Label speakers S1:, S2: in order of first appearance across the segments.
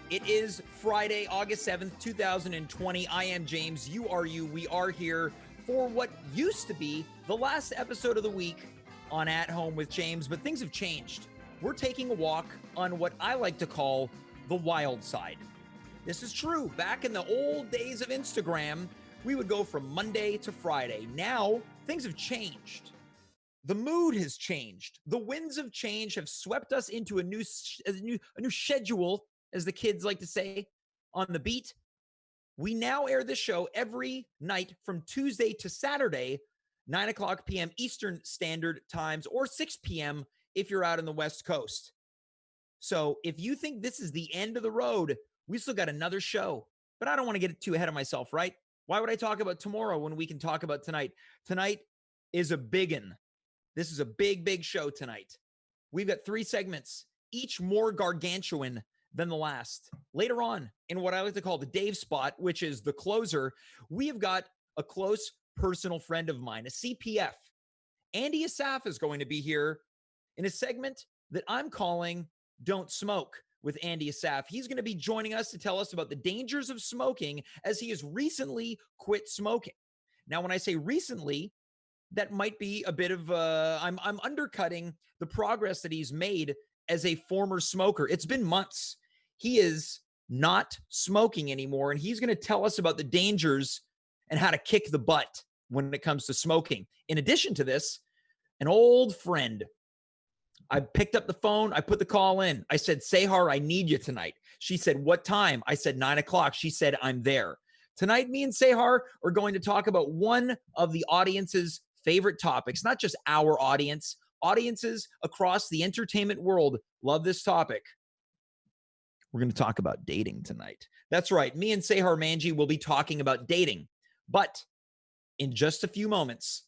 S1: It is Friday, August 7th, 2020. I am James. You are you. We are here for what used to be the last episode of the week on At Home with James, but things have changed. We're taking a walk on what I like to call the wild side. This is true. Back in the old days of Instagram, we would go from Monday to Friday. Now, things have changed. The mood has changed. The winds of change have swept us into a new schedule, as the kids like to say, on the beat. We now air this show every night from Tuesday to Saturday, 9 o'clock p.m. Eastern Standard Times, or 6 p.m. if you're out on the West Coast. So if you think this is the end of the road, we still got another show. But I don't want to get too ahead of myself, right? Why would I talk about tomorrow when we can talk about tonight? Tonight is a biggin'. This is a big, big show tonight. We've got 3 segments, each more gargantuan than the last. Later on, in what I like to call the Dave spot, which is the closer, we have got a close personal friend of mine, a CPF. Andy Assaf is going to be here in a segment that I'm calling Don't Smoke with Andy Assaf. He's going to be joining us to tell us about the dangers of smoking as he has recently quit smoking. Now, when I say recently, that might be a bit of I'm undercutting the progress that he's made as a former smoker. It's been months. He is not smoking anymore, and he's going to tell us about the dangers and how to kick the butt when it comes to smoking. In addition to this, an old friend. I picked up the phone. I put the call in. I said, Sehar, I need you tonight. She said, what time? I said, 9 o'clock. She said, I'm there. Tonight, me and Sehar are going to talk about one of the audience's favorite topics, not just our audience. Audiences across the entertainment world love this topic. We're going to talk about dating tonight. That's right. Me and Sehar Manji will be talking about dating. But in just a few moments,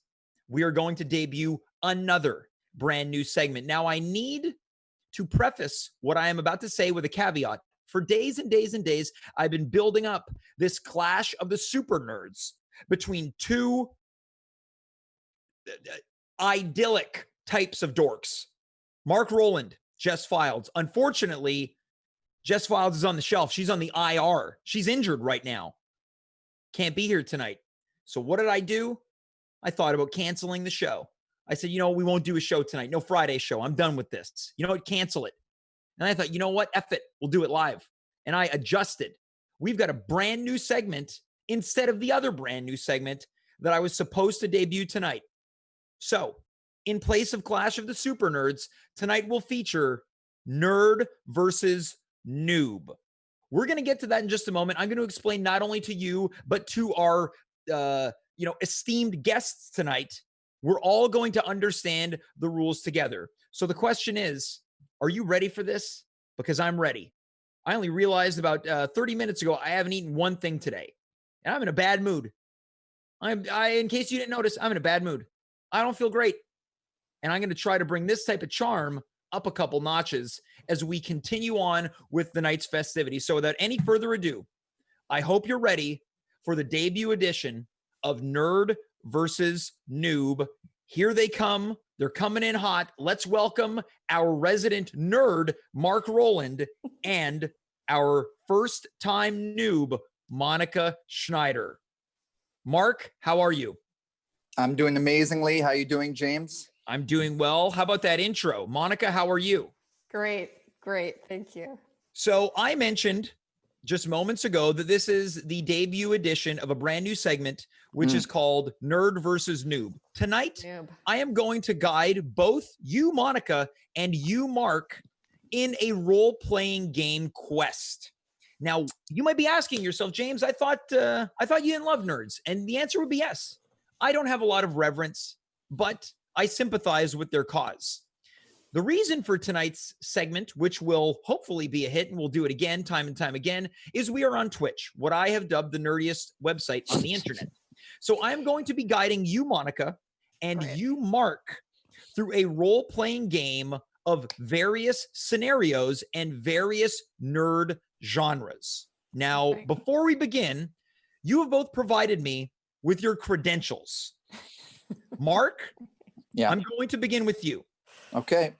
S1: we are going to debut another brand new segment. Now, I need to preface what I am about to say with a caveat. For days and days and days, I've been building up this clash of the super nerds between two idyllic types of dorks. Marc Rowland, Jess Files. Unfortunately, Jess Files is on the shelf. She's on the IR. She's injured right now. Can't be here tonight. So what did I do? I thought about canceling the show. I said, we won't do a show tonight. No Friday show. I'm done with this. You know what? Cancel it. And I thought, you know what? F it. We'll do it live. And I adjusted. We've got a brand new segment instead of the other brand new segment that I was supposed to debut tonight. So, in place of Clash of the Super Nerds, tonight will feature Nerd versus Noob. We're going to get to that in just a moment. I'm going to explain not only to you, but to our, esteemed guests tonight. We're all going to understand the rules together. So the question is, are you ready for this? Because I'm ready. I only realized about 30 minutes ago, I haven't eaten one thing today. And I'm in a bad mood. In case you didn't notice, I'm in a bad mood. I don't feel great. And I'm going to try to bring this type of charm up a couple notches as we continue on with the night's festivities. So without any further ado, I hope you're ready for the debut edition of Nerd versus Noob. Here they come. They're coming in hot. Let's welcome our resident nerd, Marc Rowland, and our first-time noob, Monika Schneider. Marc, how are you?
S2: I'm doing amazingly. How you doing, James?
S1: I'm doing well. How about that intro? Monika, how are you?
S3: Great. Thank you.
S1: So I mentioned just moments ago that this is the debut edition of a brand new segment, which is called Nerd versus Noob. Tonight, I am going to guide both you, Monika, and you, Marc, in a role-playing game quest. Now, you might be asking yourself, James, I thought you didn't love nerds. And the answer would be yes. I don't have a lot of reverence, but I sympathize with their cause. The reason for tonight's segment, which will hopefully be a hit, and we'll do it again, time and time again, is we are on Twitch, what I have dubbed the nerdiest website on the internet. So I'm going to be guiding you, Monika, and you, Marc, through a role-playing game of various scenarios and various nerd genres. Now, before we begin, you have both provided me with your credentials. Marc, I'm going to begin with you.
S2: Okay.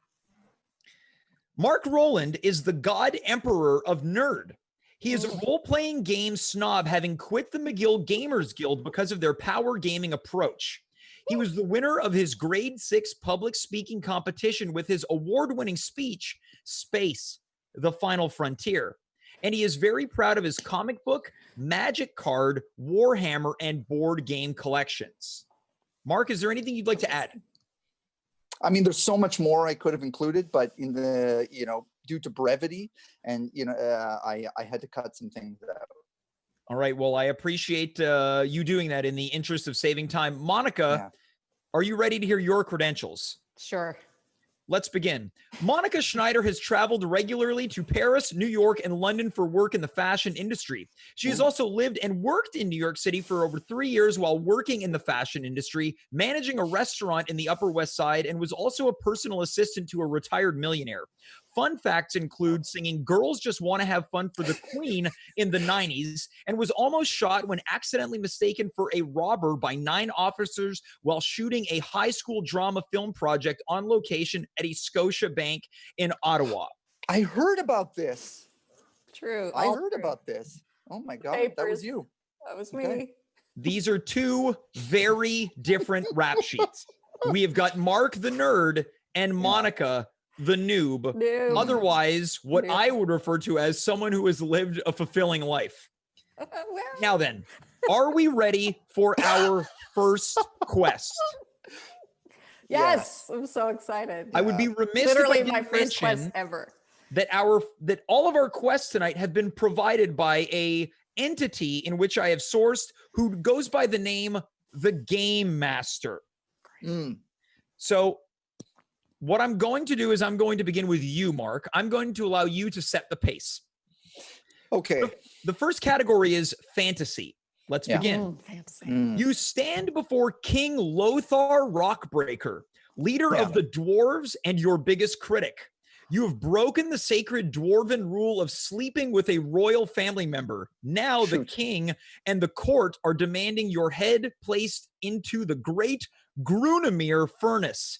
S1: Marc Rowland is the God Emperor of Nerd. He is a role-playing game snob, having quit the McGill Gamers Guild because of their power gaming approach. He was the winner of his grade 6 public speaking competition with his award-winning speech, Space, the Final Frontier. And he is very proud of his comic book, Magic card, Warhammer, and board game collections. Mark, is there anything you'd like to add?
S2: I mean, there's so much more I could have included, but in the, due to brevity and, I had to cut some things out.
S1: All right. Well, I appreciate you doing that in the interest of saving time. Monika, Are you ready to hear your credentials?
S3: Sure.
S1: Let's begin. Monika Schneider has traveled regularly to Paris, New York, and London for work in the fashion industry. She has also lived and worked in New York City for over 3 years while working in the fashion industry, managing a restaurant in the Upper West Side, and was also a personal assistant to a retired millionaire. Fun facts include singing Girls Just Want to Have Fun for the Queen in the 90s, and was almost shot when accidentally mistaken for a robber by 9 officers while shooting a high school drama film project on location at a Scotia bank in Ottawa.
S2: I heard about this.
S3: True.
S2: I heard about this. Oh my God, that was you.
S3: That was me.
S1: These are 2 very different rap sheets. We have got Mark the nerd and Monika the noob. Otherwise, what I would refer to as someone who has lived a fulfilling life. Now then, are we ready for our first quest?
S3: Yes, I'm so excited.
S1: I would be remiss
S3: Literally
S1: if I
S3: my
S1: didn't
S3: first quest
S1: mention
S3: ever.
S1: that all of our quests tonight have been provided by a entity in which I have sourced who goes by the name the Game Master. So what I'm going to do is I'm going to begin with you, Mark. I'm going to allow you to set the pace.
S2: Okay.
S1: The first category is fantasy. Let's begin.
S3: Fantasy.
S1: You stand before King Lothar Rockbreaker, leader of the dwarves and your biggest critic. You have broken the sacred dwarven rule of sleeping with a royal family member. Now the king and the court are demanding your head placed into the great Grunamir furnace.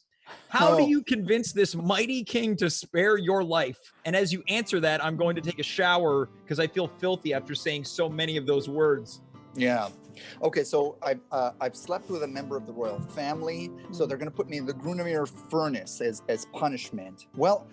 S1: How do you convince this mighty king to spare your life? And as you answer that, I'm going to take a shower because I feel filthy after saying so many of those words.
S2: Yeah. Okay, so I've slept with a member of the royal family, so they're going to put me in the Grunamir furnace as punishment. Well,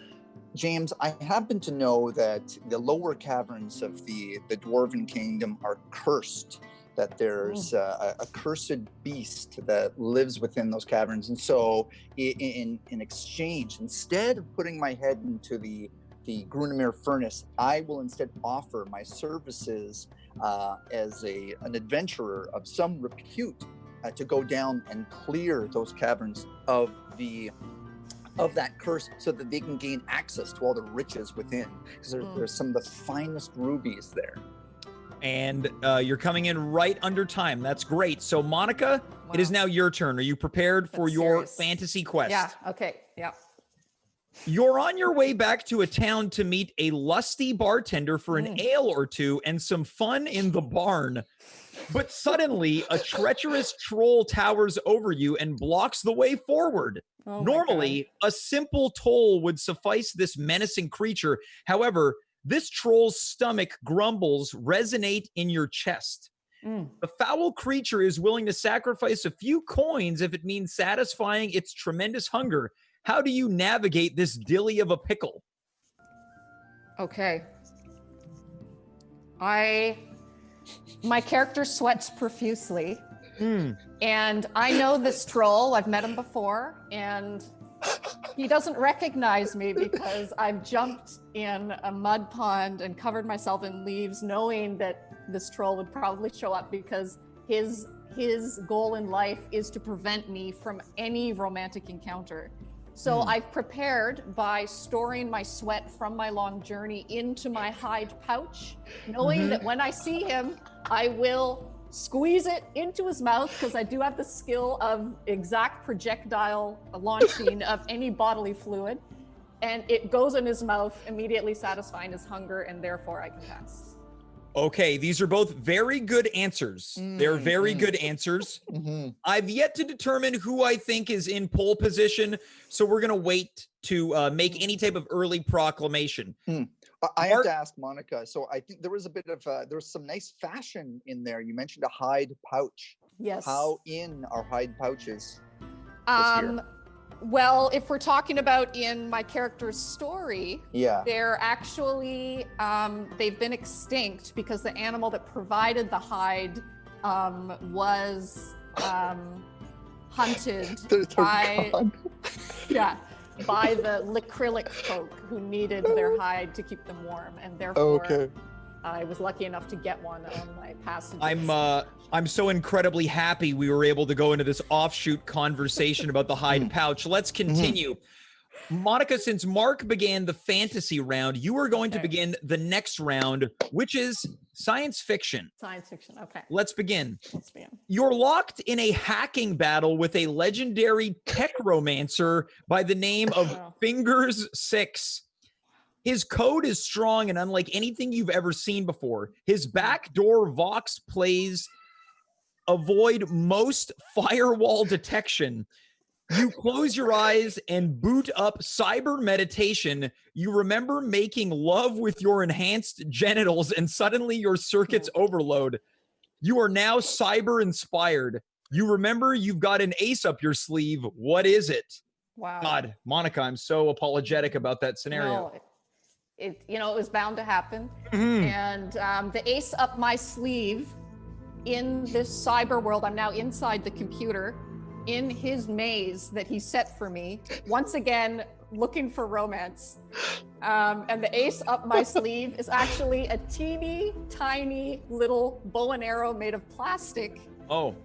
S2: James, I happen to know that the lower caverns of the Dwarven Kingdom are cursed, that there's a cursed beast that lives within those caverns. And so in exchange, instead of putting my head into the Grunamir furnace, I will instead offer my services as an adventurer of some repute to go down and clear those caverns of that curse so that they can gain access to all the riches within, because there's some of the finest rubies there.
S1: And you're coming in right under time. That's great. So Monika, it is now your turn. Are you prepared for your fantasy quest?
S3: Yeah. Okay. Yeah.
S1: You're on your way back to a town to meet a lusty bartender for an ale or two and some fun in the barn. But suddenly, a treacherous troll towers over you and blocks the way forward. Normally, a simple toll would suffice this menacing creature. However, this troll's stomach grumbles resonate in your chest. The foul creature is willing to sacrifice a few coins if it means satisfying its tremendous hunger. How do you navigate this dilly of a pickle?
S3: Okay. My character sweats profusely. And I know this troll. I've met him before, and he doesn't recognize me because I've jumped in a mud pond and covered myself in leaves, knowing that this troll would probably show up because his goal in life is to prevent me from any romantic encounter. So I've prepared by storing my sweat from my long journey into my hide pouch, knowing that when I see him, I will squeeze it into his mouth, because I do have the skill of exact projectile launching of any bodily fluid, and it goes in his mouth, immediately satisfying his hunger, and therefore I can pass.
S1: Okay, these are both very good answers. They're very good answers. I've yet to determine who I think is in pole position, so we're going to wait to make any type of early proclamation.
S2: I have
S1: Marc-
S2: to ask Monica. So I think there was a bit of there was some nice fashion in there. You mentioned a hide pouch.
S3: Yes.
S2: How in are hide pouches this year?
S3: Well, if we're talking about in my character's story,
S2: Yeah.
S3: they're actually they've been extinct because the animal that provided the hide was hunted
S2: They're
S3: by
S2: gone.
S3: by the acrylic folk who needed their hide to keep them warm, and therefore
S2: Okay.
S3: I was lucky enough to get one on my passage.
S1: I'm so incredibly happy we were able to go into this offshoot conversation about the hide pouch. Let's continue. Monica, since Marc began the fantasy round, you are going to begin the next round, which is science fiction.
S3: Science fiction. Okay.
S1: Let's begin.
S3: Let's begin.
S1: You're locked in a hacking battle with a legendary techromancer by the name of Fingers 6. His code is strong and unlike anything you've ever seen before. His backdoor Vox plays avoid most firewall detection. You close your eyes and boot up cyber meditation. You remember making love with your enhanced genitals and suddenly your circuits overload. You are now cyber inspired. You remember you've got an ace up your sleeve. What is it?
S3: Wow.
S1: God, Monica, I'm so apologetic about that scenario.
S3: No, it was bound to happen. And the ace up my sleeve in this cyber world, I'm now inside the computer in his maze that he set for me, once again looking for romance. And the ace up my sleeve is actually a teeny tiny little bow and arrow made of plastic.
S1: Oh.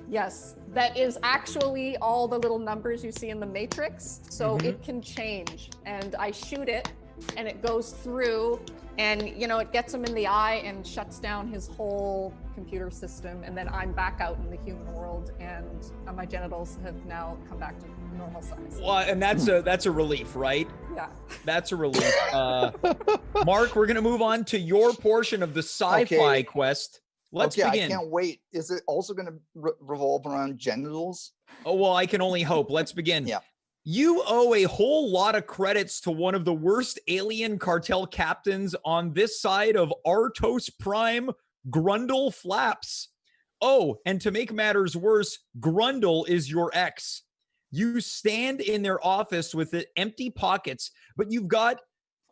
S3: Yes, that is actually all the little numbers you see in the matrix. So it can change, and I shoot it and it goes through, and it gets him in the eye and shuts down his whole computer system, and then I'm back out in the human world, and my genitals have now come back to normal size.
S1: Well, and that's a relief, right?
S3: Yeah.
S1: That's a relief. Marc, we're gonna move on to your portion of the sci-fi quest. Let's begin.
S2: I can't wait. Is it also going to revolve around genitals?
S1: Oh, well, I can only hope. Let's begin.
S2: Yeah.
S1: You owe a whole lot of credits to one of the worst alien cartel captains on this side of Artos Prime, Grundle Flaps. Oh, and to make matters worse, Grundle is your ex. You stand in their office with empty pockets, but you've got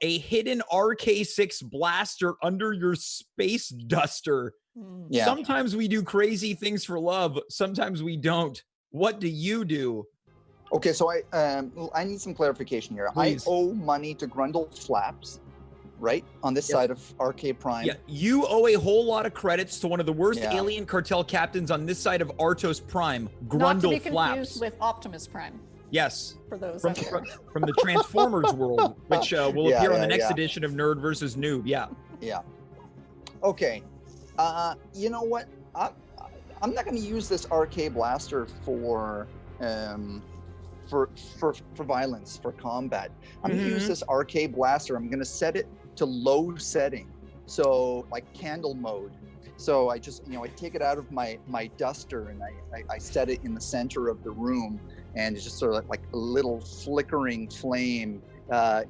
S1: a hidden RK6 blaster under your space duster.
S2: Yeah.
S1: Sometimes we do crazy things for love. Sometimes we don't. What do you do?
S2: Okay, so I need some clarification here.
S1: Please.
S2: I owe money to Grundle Flaps, right? On this side of RK Prime.
S1: Yeah, you owe a whole lot of credits to one of the worst
S2: Yeah.
S1: alien cartel captains on this side of Artos Prime, Grundle
S3: Not to be confused
S1: Flaps.
S3: with Optimus Prime,
S1: Yes,
S3: for those
S1: from,
S3: out there.
S1: from the Transformers world, which will
S2: Yeah,
S1: appear on
S2: yeah,
S1: the next
S2: yeah.
S1: edition of Nerd versus Noob. Yeah.
S2: Yeah. Okay. You know what? I'm not going to use this RK blaster for violence, for combat. I'm going to use this RK blaster. I'm going to set it to low setting, so like candle mode. So I just, I take it out of my duster and I set it in the center of the room, and it's just sort of like a little flickering flame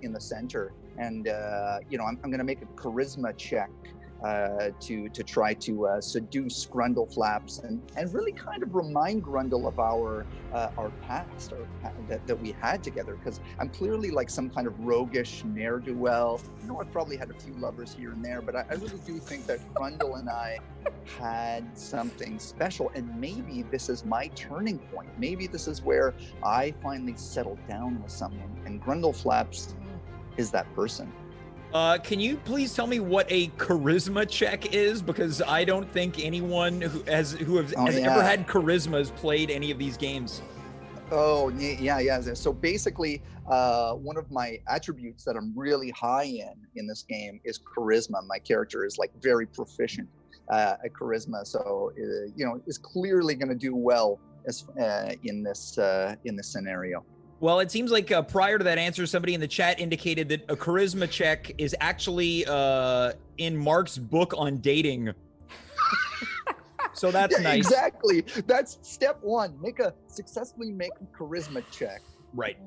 S2: in the center. And I'm going to make a charisma check to try to seduce Grundle Flaps and really kind of remind Grundle of our past that we had together, because I'm clearly like some kind of roguish ne'er-do-well. I've probably had a few lovers here and there, but I really do think that Grundle and I had something special, and maybe this is my turning point. Maybe this is where I finally settled down with someone, and Grundle Flaps is that person.
S1: Can you please tell me what a charisma check is? Because I don't think anyone who has ever had charisma has played any of these games.
S2: Oh, yeah. So basically, one of my attributes that I'm really high in this game is charisma. My character is like very proficient at charisma, so is clearly going to do well in this scenario.
S1: Well, it seems like prior to that answer, somebody in the chat indicated that a charisma check is actually in Marc's book on dating. So that's nice.
S2: Exactly. That's step one. Successfully make a charisma check.
S1: Right.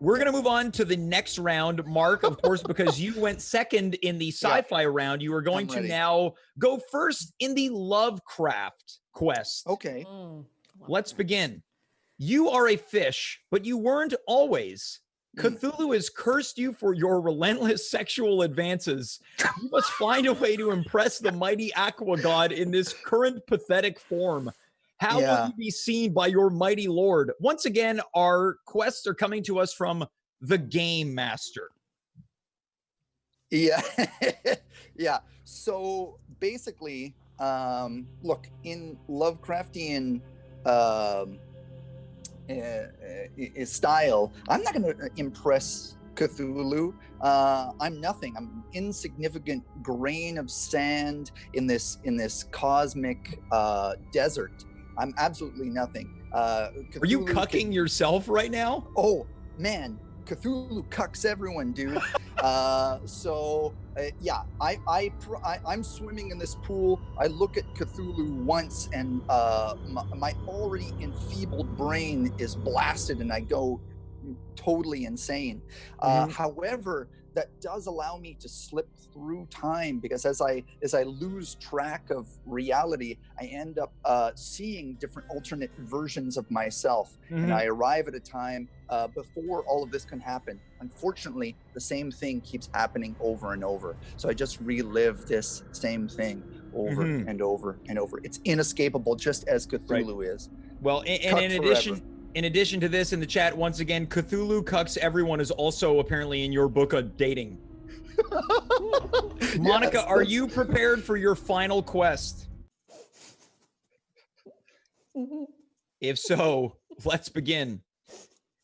S1: We're going to move on to the next round, Mark, of course, because you went second in the sci-fi round. You are going to now go first in the Lovecraft quest.
S2: Okay.
S1: Let's begin. You are a fish, but you weren't always. Cthulhu has cursed you for your relentless sexual advances. You must find a way to impress the mighty aqua god in this current pathetic form. How will you be seen by your mighty lord? Once again, our quests are coming to us from the Game Master.
S2: Yeah. Yeah. So basically, look, in Lovecraftian style, I'm not going to impress Cthulhu. I'm nothing. I'm an insignificant grain of sand in this cosmic desert. I'm absolutely nothing.
S1: Are you cucking yourself right now?
S2: Oh man, Cthulhu cucks everyone, dude. Yeah, I'm swimming in this pool. I look at Cthulhu once, and my already enfeebled brain is blasted, and I go totally insane. However, that does allow me to slip through time, because as I lose track of reality, I end up seeing different alternate versions of myself, and I arrive at a time before all of this can happen. Unfortunately, the same thing keeps happening over and over, so I just relive this same thing over and over and over. It's inescapable, just as Cthulhu is.
S1: Well, and in addition to this, in the chat, once again, Cthulhu cucks everyone is also apparently in your book of dating. Monika, yes, are you prepared for your final quest? If so, let's begin.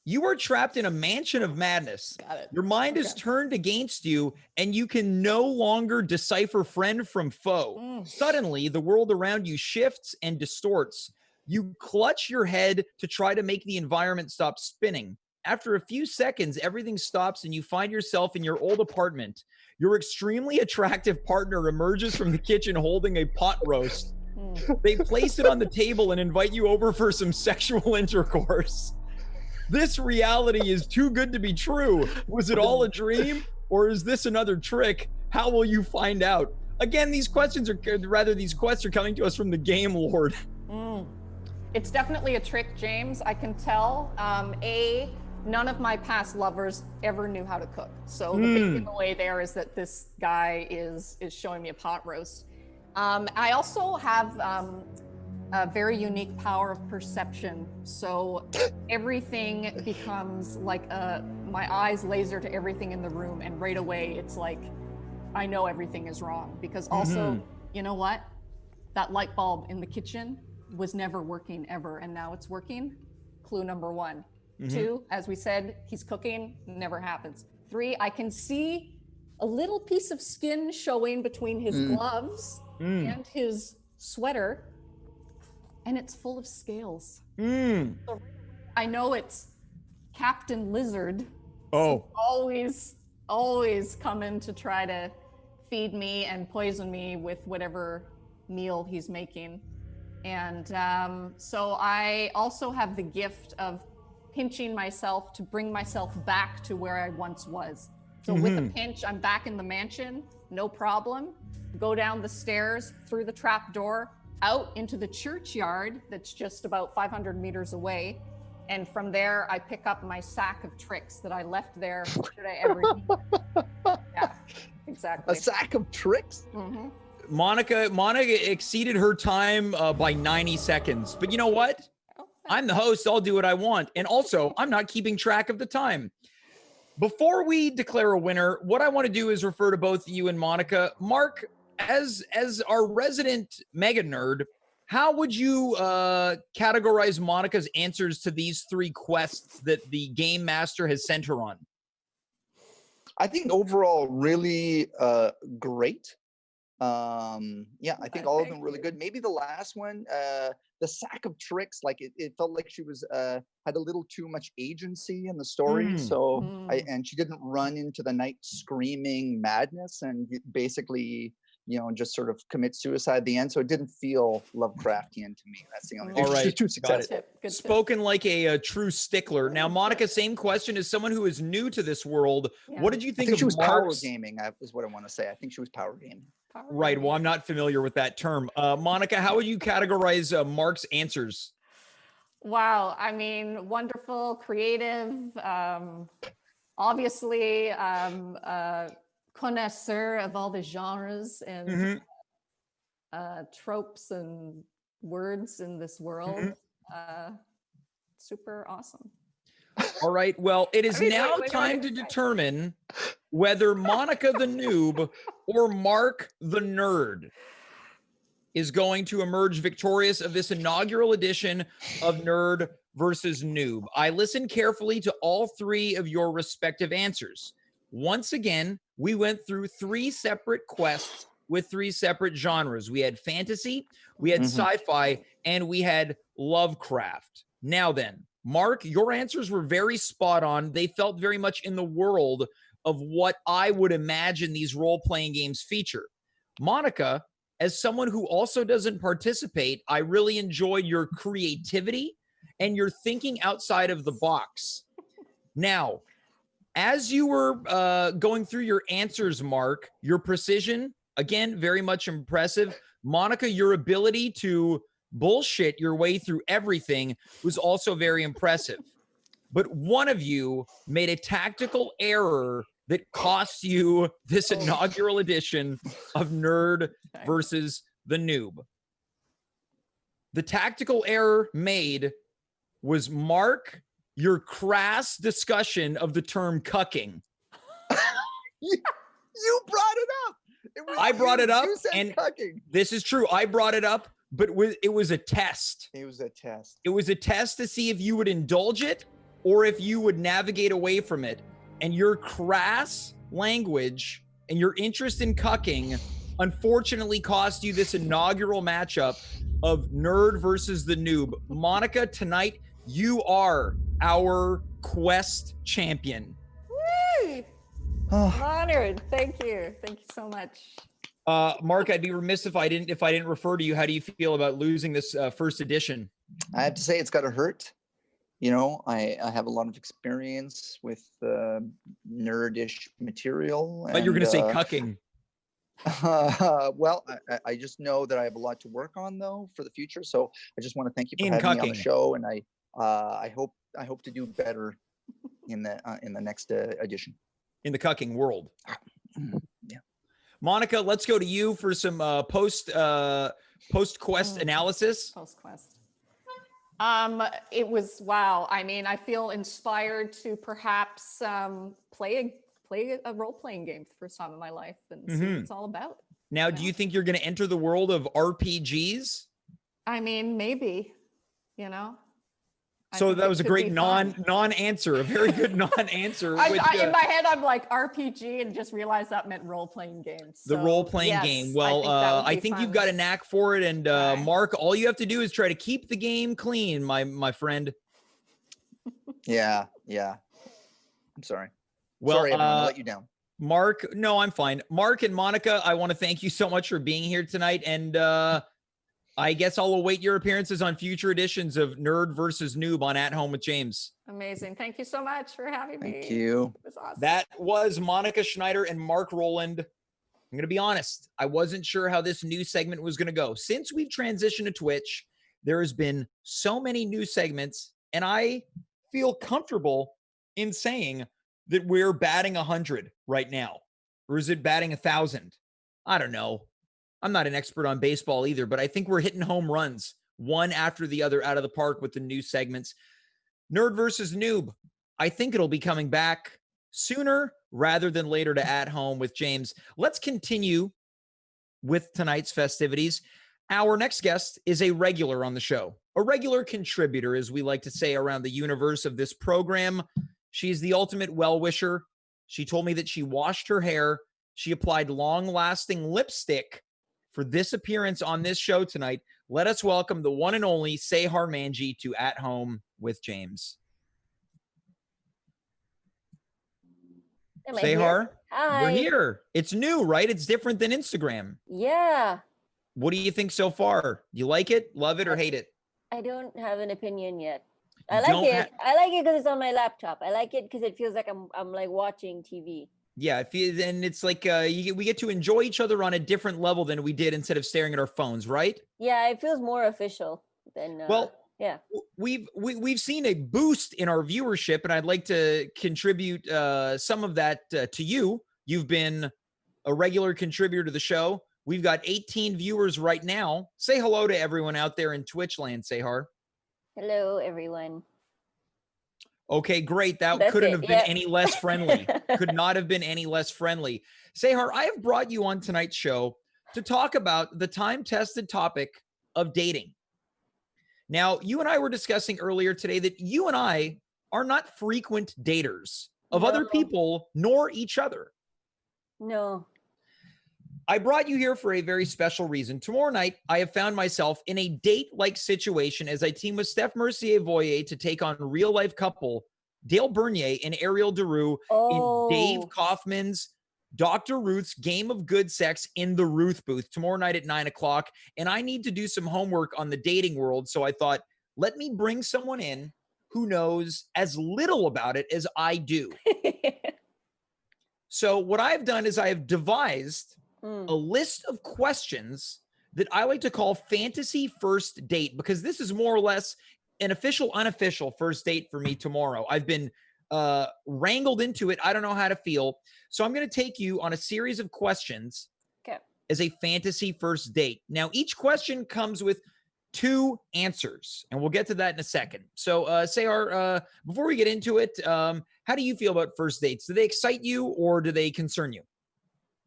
S1: You are trapped in a mansion of madness.
S3: Got it.
S1: Your mind is turned against you, and you can no longer decipher friend from foe. Suddenly, the world around you shifts and distorts. You clutch your head to try to make the environment stop spinning. After a few seconds, everything stops and you find yourself in your old apartment. Your extremely attractive partner emerges from the kitchen holding a pot roast. They place it on the table and invite you over for some sexual intercourse. This reality is too good to be true. Was it all a dream, or is this another trick? How will you find out? Again, these quests are coming to us from the Game Lord.
S3: It's definitely a trick, James. I can tell. None of my past lovers ever knew how to cook. So the big giveaway there is that this guy is showing me a pot roast. I also have a very unique power of perception. So everything becomes like my eyes laser to everything in the room, and right away it's like I know everything is wrong. Because also, you know what? That light bulb in the kitchen was never working ever, and now it's working. Clue number 1. 2, as we said, he's cooking, never happens. 3, I can see a little piece of skin showing between his gloves and his sweater, and it's full of scales. So I know it's Captain Lizard. Always coming to try to feed me and poison me with whatever meal he's making. And so I also have the gift of pinching myself to bring myself back to where I once was. So with a pinch, I'm back in the mansion, no problem. Go down the stairs, through the trap door, out into the churchyard that's just about 500 meters away. And from there, I pick up my sack of tricks that I left there should I ever need. Yeah, exactly.
S2: A sack of tricks?
S1: Monika exceeded her time by 90 seconds. But you know what? I'm the host. I'll do what I want. And also, I'm not keeping track of the time. Before we declare a winner, what I want to do is refer to both you and Monika. Marc, as our resident mega nerd, how would you categorize Monika's answers to these 3 quests that the Game Master has sent her on?
S2: I think overall really great. Yeah, I think all of them really good. Maybe the last one, the sack of tricks, like it felt like she was had a little too much agency in the story. And she didn't run into the night screaming madness and basically just sort of commit suicide at the end. So it didn't feel Lovecraftian to me. That's the only
S1: All
S2: thing.
S1: right.
S2: Too
S1: Got
S2: successful.
S1: it. Spoken like a true stickler. Now, Monika, same question as someone who is new to this world.
S3: Yeah.
S1: What did you
S2: I
S1: think
S2: think
S1: of
S2: she was power
S1: Mark's?
S2: gaming, is what I want to say. I think she was power gaming.
S1: Right. Well, I'm not familiar with that term. Monika, how would you categorize Mark's answers?
S3: Wow. I mean, wonderful, creative, obviously connoisseur of all the genres and tropes and words in this world. Super awesome.
S1: All right. Well, it is now time to determine whether Monika the noob or Marc the nerd is going to emerge victorious of this inaugural edition of Nerd versus Noob. I listened carefully to all three of your respective answers. Once again, we went through three separate quests with three separate genres. We had fantasy, we had sci-fi, and we had Lovecraft. Now then, Marc, your answers were very spot on. They felt very much in the world of what I would imagine these role-playing games feature. Monika, as someone who also doesn't participate, I really enjoyed your creativity and your thinking outside of the box. Now, as you were going through your answers, Marc, your precision, again, very much impressive. Monika, your ability to bullshit your way through everything was also very impressive. But one of you made a tactical error that cost you this inaugural edition of Nerd versus the Noob. The tactical error made was, Marc, your crass discussion of the term cucking.
S2: You brought it up.
S1: I brought it up,
S2: You said
S1: and
S2: cucking.
S1: this is true. I brought it up, but it was a test.
S2: It was a test.
S1: It was a test to see if you would indulge it or if you would navigate away from it. And your crass language and your interest in cucking unfortunately cost you this inaugural matchup of Nerd versus the Noob. Monika, tonight, you are our quest champion.
S3: Woo! I'm honored. Thank you. Thank you so much.
S1: Marc, I'd be remiss if I didn't refer to you. How do you feel about losing this first edition?
S2: I have to say it's got to hurt. I have a lot of experience with nerdish material.
S1: But you're going to say cucking.
S2: Well, I just know that I have a lot to work on, though, for the future. So I just want to thank you for having me on the show, and I hope to do better in the next edition. In the cucking world. Yeah.
S3: Monika,
S1: let's go to you for some post quest analysis.
S3: Post quest. It was wow. I mean, I feel inspired to perhaps play a role-playing game for some of my life and see what it's all about.
S1: Now, do you think you're going to enter the world of RPGs?
S3: I mean, maybe.
S1: So that was a great non-answer, a very good non-answer.
S3: In my head, I'm like RPG, and just realized that meant role-playing games.
S1: The role-playing game. Well, I think you've got a knack for it. And Marc, all you have to do is try to keep the game clean, my friend.
S2: Yeah. I'm sorry.
S1: Well,
S2: sorry, everyone, I let you down.
S1: Marc, no, I'm fine. Marc and Monika, I want to thank you so much for being here tonight. And I guess I'll await your appearances on future editions of Nerd versus Noob on At Home with James.
S3: Amazing. Thank you so much for having me.
S2: Thank you.
S3: It was awesome.
S1: That was Monika Schneider and Marc Rowland. I'm going to be honest. I wasn't sure how this new segment was going to go. Since we've transitioned to Twitch, there has been so many new segments, and I feel comfortable in saying that we're batting 100 right now. Or is it batting 1,000? I don't know. I'm not an expert on baseball either, but I think we're hitting home runs one after the other out of the park with the new segments. Nerd versus Noob. I think it'll be coming back sooner rather than later to At Home with James. Let's continue with tonight's festivities. Our next guest is a regular on the show, a regular contributor, as we like to say around the universe of this program. She's the ultimate well-wisher. She told me that she washed her hair. She applied long-lasting lipstick for this appearance on this show tonight. Let us welcome the one and only Sehar Manji to At Home with James.
S4: Am I
S1: Sehar,
S4: here? Hi.
S1: you're here. It's new, right? It's different than Instagram.
S4: Yeah.
S1: What do you think so far? You like it, love it, or hate it?
S4: I don't have an opinion yet.
S1: You
S4: I like
S1: don't
S4: it.
S1: ha-
S4: I like it because it's on my laptop. I like it because it feels like I'm like watching TV.
S1: Yeah, and it's like we get to enjoy each other on a different level than we did instead of staring at our phones, right?
S4: Yeah, it feels more official than
S1: Well,
S4: yeah.
S1: we've seen a boost in our viewership, and I'd like to contribute some of that to you. You've been a regular contributor to the show. We've got 18 viewers right now. Say hello to everyone out there in Twitch land, Sehar.
S4: Hello, everyone.
S1: Okay, great. That
S4: That's
S1: couldn't
S4: it,
S1: have been
S4: yeah.
S1: any less friendly. Could not have been any less friendly. Sehar, I have brought you on tonight's show to talk about the time-tested topic of dating. Now, you and I were discussing earlier today that you and I are not frequent daters of other
S4: No.
S1: people nor each other.
S4: No.
S1: I brought you here for a very special reason. Tomorrow night, I have found myself in a date-like situation as I team with Steph Mercier-Voyer to take on real-life couple Dale Bernier and Ariel Daru in Dave Kaufman's Dr. Ruth's Game of Good Sex in the Ruth booth tomorrow night at 9 o'clock. And I need to do some homework on the dating world. So I thought, let me bring someone in who knows as little about it as I do. So what I've done is I have devised a list of questions that I like to call fantasy first date, because this is more or less an official, unofficial first date for me tomorrow. I've been wrangled into it. I don't know how to feel. So I'm going to take you on a series of questions as a fantasy first date. Now, each question comes with 2 answers, and we'll get to that in a second. So, Sehar, before we get into it, how do you feel about first dates? Do they excite you or do they concern you?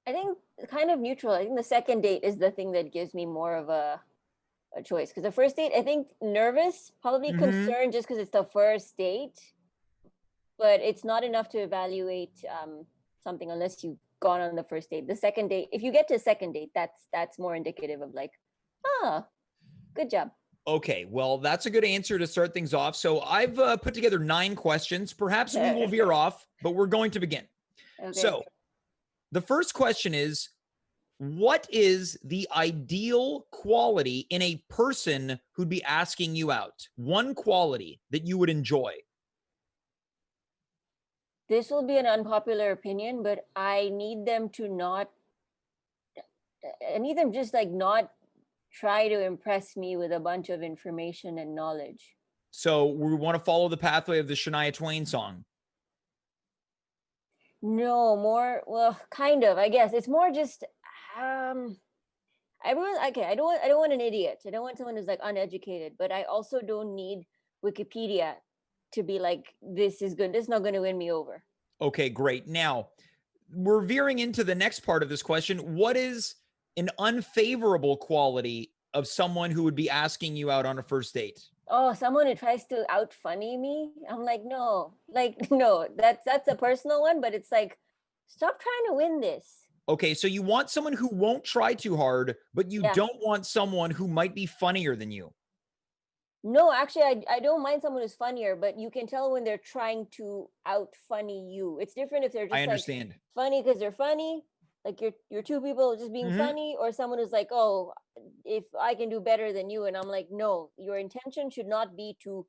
S4: I think kind of neutral. I think the second date is the thing that gives me more of a choice. Because the first date, I think nervous, probably concerned just because it's the first date. But it's not enough to evaluate something unless you've gone on the first date. The second date, if you get to a second date, that's more indicative of like, good job.
S1: Okay, well, that's a good answer to start things off. So I've put together 9 questions. Perhaps we will veer off, but we're going to begin. Okay. So the first question is, what is the ideal quality in a person who'd be asking you out? One quality that you would enjoy.
S4: This will be an unpopular opinion, but I need them just like not try to impress me with a bunch of information and knowledge.
S1: So we want to follow the pathway of the Shania Twain song.
S4: No, more, well, kind of, I guess. It's more just everyone, okay, I don't want an idiot. I don't want someone who's like uneducated, but I also don't need Wikipedia to be like, this is good. This is not going to win me over. Okay, great. Now, we're veering into the next part of this question. What is an unfavorable quality of someone who would be asking you out on a first date? Oh, someone who tries to out funny me. I'm like, no, that's a personal one, but it's like, stop trying to win this. Okay, so you want someone who won't try too hard, but you don't want someone who might be funnier than you. No, actually, I don't mind someone who's funnier, but you can tell when they're trying to out funny you. It's different if they're just like funny because they're funny, like you're two people just being funny, or someone who's like, oh, if I can do better than you, and I'm like, no, your intention should not be to,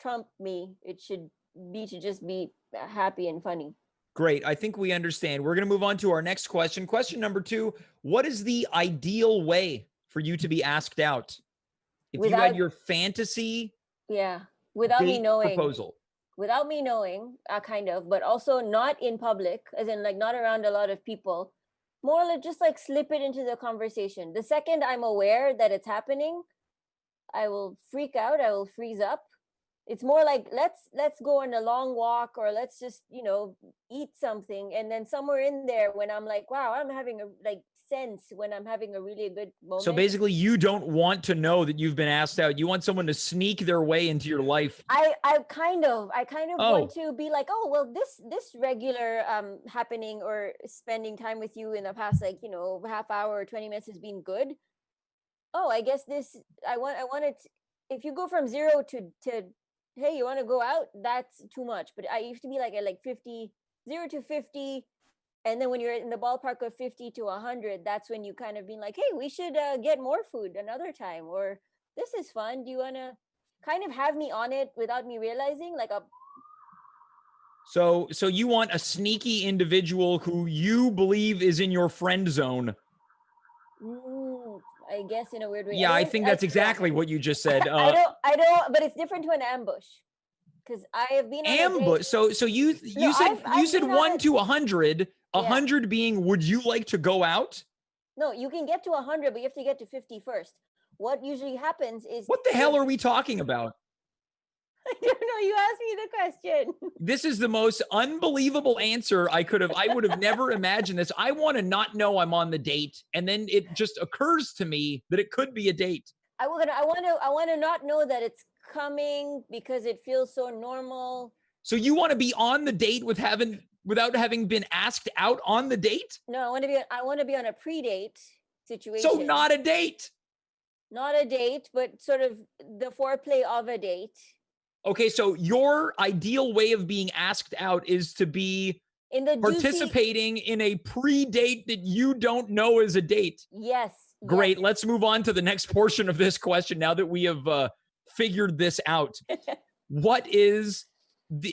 S4: trump me. It should be to just be happy and funny. Great. I think we understand. We're going to move on to our next question. Question number 2, what is the ideal way for you to be asked out? If you had your fantasy without me knowing proposal. Without me knowing, kind of, but also not in public, as in like not around a lot of people, more like just like slip it into the conversation. The second I'm aware that it's happening, I will freak out, I will freeze up. It's more like, let's go on a long walk, or let's just, eat something. And then somewhere in there, when I'm like, wow, I'm having a sense when I'm having a really good moment. So basically you don't want to know that you've been asked out. You want someone to sneak their way into your life. I kind of want to be like, oh, well, this regular happening or spending time with you in the past, like, half hour or 20 minutes has been good. Oh, I guess I want it. If you go from 0 to hey, you want to go out? That's too much. But I used to be like at like 50, 0 to 50. And then when you're in the ballpark of 50 to 100, that's when you kind of been like, hey, we should get more food another time. Or this is fun. Do you want to kind of have me on it without me realizing? Like a
S1: So you want a sneaky individual who you believe is in your friend zone.
S4: I guess in a weird way.
S1: Yeah, I think that's exactly what you just said.
S4: I don't, but it's different to an ambush. Because I have been on
S1: ambush. So you said 1 to 100, 100 being, would you like to go out?
S4: No, you can get to 100, but you have to get to 50 first. What usually happens is,
S1: what the hell are we talking about?
S4: I don't know. You asked me the question.
S1: This is the most unbelievable answer I would have never imagined this. I want to not know I'm on the date, and then it just occurs to me that it could be a date.
S4: I want to not know that it's coming because it feels so normal.
S1: So you want to be on the date without having been asked out on the date?
S4: No, I want to be on a pre-date situation.
S1: So not a date.
S4: Not a date, but sort of the foreplay of a date.
S1: Okay, so your ideal way of being asked out is to be participating in a pre-date that you don't know is a date.
S4: Yes.
S1: Great. Yes. Let's move on to the next portion of this question now that we have figured this out. What is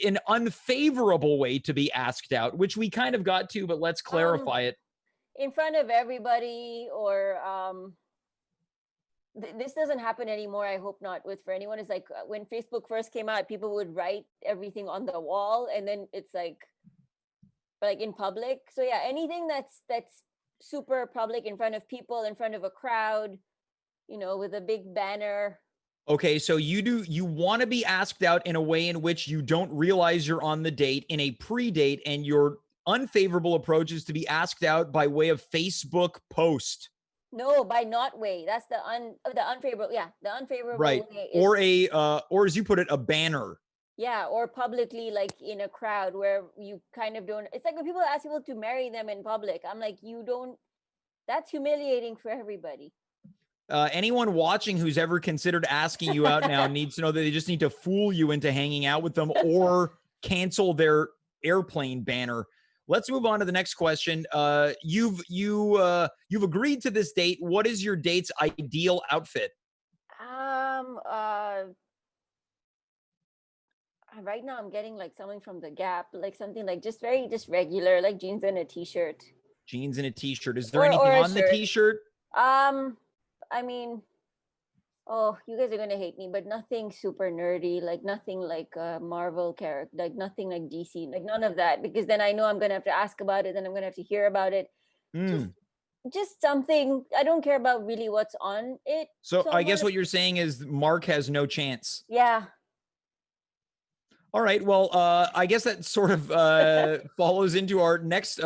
S1: an unfavorable way to be asked out, which we kind of got to, but let's clarify it.
S4: In front of everybody, or this doesn't happen anymore. I hope not for anyone. It's like when Facebook first came out, people would write everything on the wall, and then it's like in public. So yeah, anything that's super public, in front of people, in front of a crowd, with a big banner.
S1: Okay, so you want to be asked out in a way in which you don't realize you're on the date, in a pre-date, and your unfavorable approach is to be asked out by way of Facebook post.
S4: No, by not way. That's the unfavorable. Yeah, the unfavorable
S1: right.
S4: way.
S1: Or as you put it, a banner.
S4: Yeah, or publicly, like in a crowd where you kind of don't. It's like when people ask people to marry them in public. I'm like, you don't. That's humiliating for everybody.
S1: Anyone watching who's ever considered asking you out now needs to know that they just need to fool you into hanging out with them or cancel their airplane banner. Let's move on to the next question. You've agreed to this date. What is your date's ideal outfit?
S4: Right now I'm getting like something from the Gap, like something like just regular, like jeans and a t-shirt.
S1: Jeans and a t-shirt. Is there anything on the t-shirt?
S4: I mean, oh, you guys are gonna hate me, but nothing super nerdy, like nothing like a Marvel character, like nothing like DC, like none of that, because then I know I'm gonna have to ask about it, then I'm gonna have to hear about it. Just something. I don't care about really what's on it.
S1: So I guess what you're saying is Marc has no chance.
S4: Yeah.
S1: All right. Well, I guess that sort of follows into our next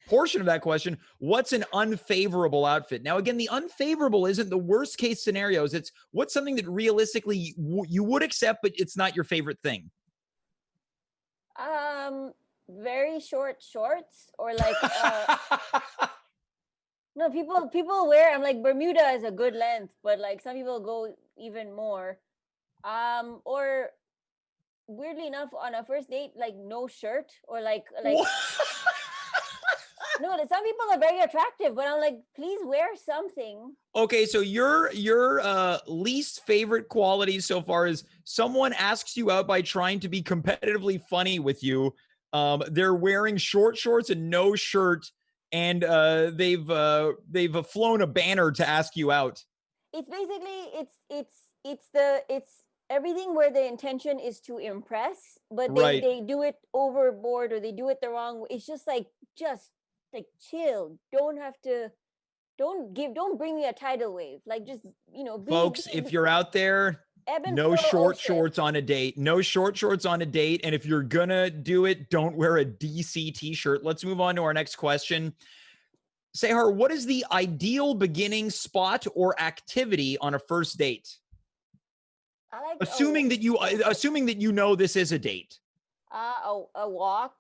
S1: portion of that question. What's an unfavorable outfit? Now, again, the unfavorable isn't the worst case scenarios. It's what's something that realistically you would accept, but it's not your favorite thing.
S4: Very short shorts, or like no, people wear. I'm like, Bermuda is a good length, but like some people go even more. Or weirdly enough, on a first date, like no shirt, or like no, some people are very attractive, but I'm like, please wear something.
S1: Okay, so your least favorite quality so far is someone asks you out by trying to be competitively funny with you. They're wearing short shorts and no shirt, and they've flown a banner to ask you out.
S4: It's basically it's everything where the intention is to impress, but they do it overboard, or they do it the wrong way. It's just like chill. Don't bring me a tidal wave. Like, just,
S1: folks, if you're out there, no short shorts on a date. No short shorts on a date. And if you're gonna do it, don't wear a DC t-shirt. Let's move on to our next question. Sehar, what is the ideal beginning spot or activity on a first date? Assuming that you know this is a date.
S4: A walk.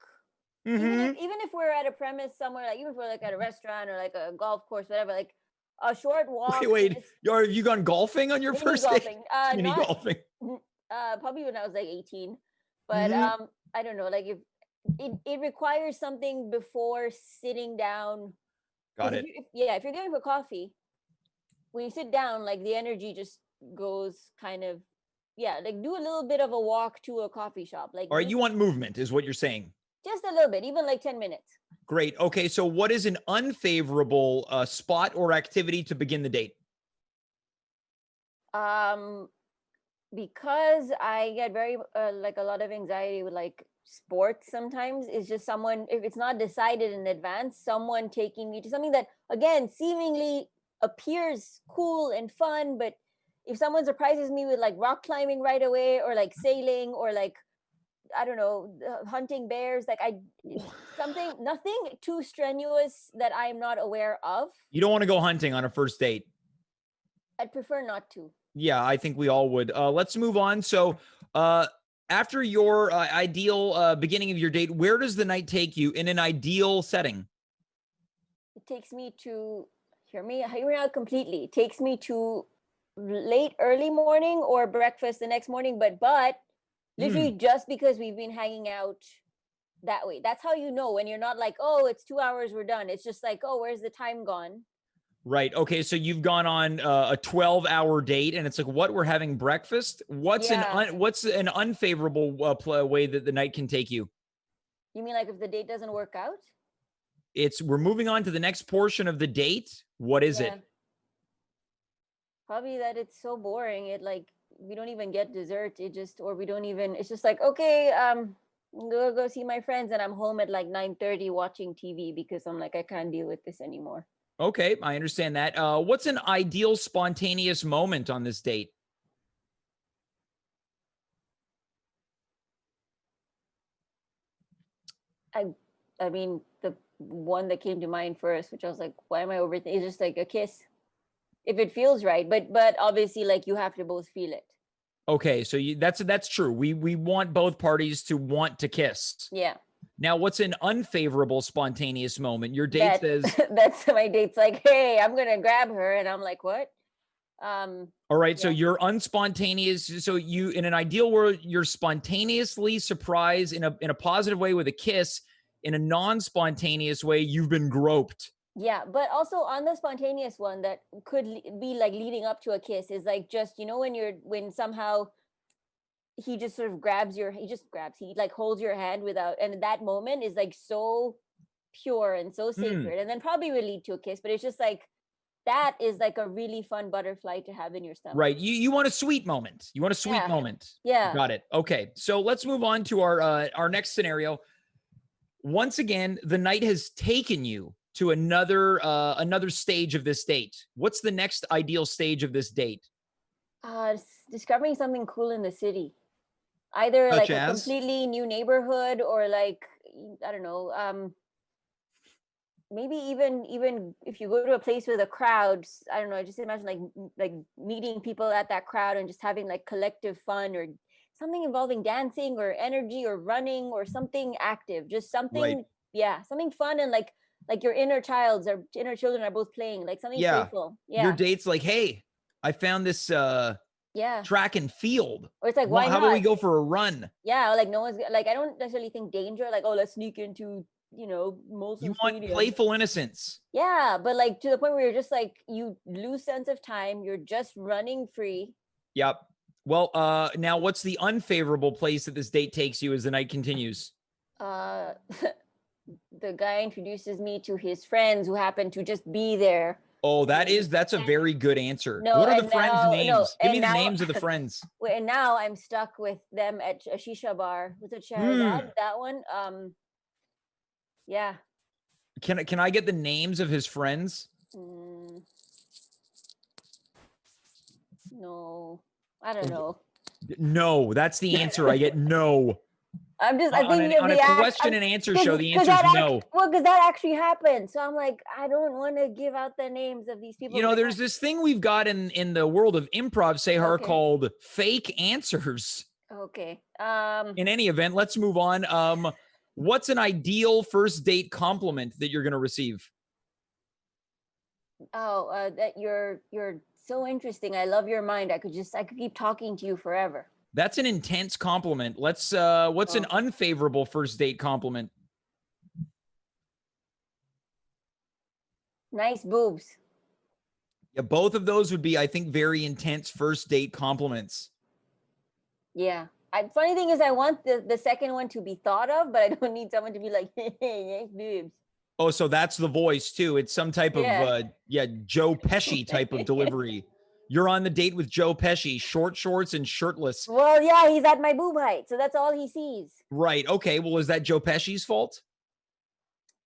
S1: Mm-hmm.
S4: Even if we're at a premise somewhere, like even if we're like at a restaurant or like a golf course, whatever, like a short walk.
S1: Wait, have you gone golfing on your first date?
S4: Mini golfing. probably when I was like 18. But I don't know, like if it requires something before sitting down.
S1: Got it.
S4: If you're going for coffee, when you sit down, like the energy just goes kind of, like do a little bit of a walk to a coffee shop. Like,
S1: all right, you want movement is what you're saying.
S4: Just a little bit, even like 10 minutes.
S1: Great. Okay, so what is an unfavorable spot or activity to begin the date?
S4: Because I get very like a lot of anxiety with like sports sometimes, is just someone, if it's not decided in advance, someone taking me to something that again seemingly appears cool and fun, but if someone surprises me with like rock climbing right away, or like sailing, or like I don't know, hunting bears, like nothing too strenuous that I'm not aware of.
S1: You don't want to go hunting on a first date?
S4: I'd prefer not to.
S1: Yeah, I think we all would. Let's move on. So after your ideal beginning of your date, where does the night take you in an ideal setting?
S4: It takes me to, hear me out completely. It takes me to early morning or breakfast the next morning, but literally just because we've been hanging out that way. That's how you know when you're not like, oh, it's 2 hours, we're done. It's just like, oh, where's the time gone?
S1: Right. Okay. So you've gone on a 12-hour date, and it's like, what? We're having breakfast. What's an unfavorable way that the night can take you?
S4: You mean like if the date doesn't work out?
S1: We're moving on to the next portion of the date. What is it?
S4: Probably that it's so boring. It like, we don't even get dessert. It's just like, okay, go see my friends, and I'm home at like 9:30 watching TV because I'm like, I can't deal with this anymore.
S1: Okay, I understand that. What's an ideal spontaneous moment on this date?
S4: I mean, the one that came to mind first, which I was like, why am I overthinking? It's just like a kiss, if it feels right. But obviously, like, you have to both feel it.
S1: Okay, so that's true. We want both parties to want to kiss.
S4: Yeah.
S1: Now, what's an unfavorable spontaneous moment? Your date says
S4: that's my date's like, hey, I'm gonna grab her, and I'm like, what?
S1: All right, so you're unspontaneous. So you, in an ideal world, you're spontaneously surprised in a positive way with a kiss. In a non-spontaneous way, you've been groped.
S4: Yeah, but also on the spontaneous one that could be like leading up to a kiss is like, just, when somehow he just sort of he like holds your hand without, and that moment is like so pure and so sacred, and then probably will lead to a kiss, but it's just like, that is like a really fun butterfly to have in your stomach.
S1: Right. You want a sweet moment. You want a sweet moment.
S4: Yeah.
S1: Got it. Okay. So let's move on to our next scenario. Once again, the night has taken you to another stage of this date. What's the next ideal stage of this date?
S4: Discovering something cool in the city. Either
S1: Such
S4: like
S1: as?
S4: A completely new neighborhood, or like, I don't know, maybe even if you go to a place with a crowd, I don't know, just imagine like meeting people at that crowd and just having like collective fun, or something involving dancing or energy or running or something active, just something, something fun, and like your inner children are both playing, like something playful. Yeah.
S1: Your date's like, hey, I found this track and field.
S4: Or it's like, why not?
S1: How about we go for a run?
S4: Yeah, like no one's like, I don't necessarily think danger, like, oh, let's sneak into, most
S1: you want stadium. Playful innocence.
S4: Yeah, but like to the point where you're just like, you lose sense of time, you're just running free.
S1: Yep. Well, now what's the unfavorable place that this date takes you as the night continues?
S4: The guy introduces me to his friends who happen to just be there.
S1: Oh, that's a very good answer. What are the friends' names? Give me the names of the friends.
S4: And now I'm stuck with them at a shisha bar. Was it Shahrzad? That one? Yeah.
S1: Can I get the names of his friends?
S4: No, I don't know.
S1: No, that's the answer. I get no.
S4: I'm just,
S1: on a question and answer show, the answer is no.
S4: Well, because that actually happened. So I'm like, I don't want to give out the names of these people.
S1: There's this thing we've got in the world of improv, Sehar, called fake answers.
S4: Okay.
S1: In any event, let's move on. What's an ideal first date compliment that you're going to receive?
S4: Oh, that you're so interesting. I love your mind. I could keep talking to you forever.
S1: That's an intense compliment. What's an unfavorable first date compliment?
S4: Nice boobs.
S1: Yeah, both of those would be, I think, very intense first date compliments.
S4: Yeah. Funny thing is, I want the second one to be thought of, but I don't need someone to be like, hey, nice boobs.
S1: Oh, so that's the voice too. It's some type of Joe Pesci type of delivery. You're on the date with Joe Pesci, short shorts and shirtless.
S4: Well, yeah, he's at my boob height, so that's all he sees.
S1: Right. Okay. Well, is that Joe Pesci's fault?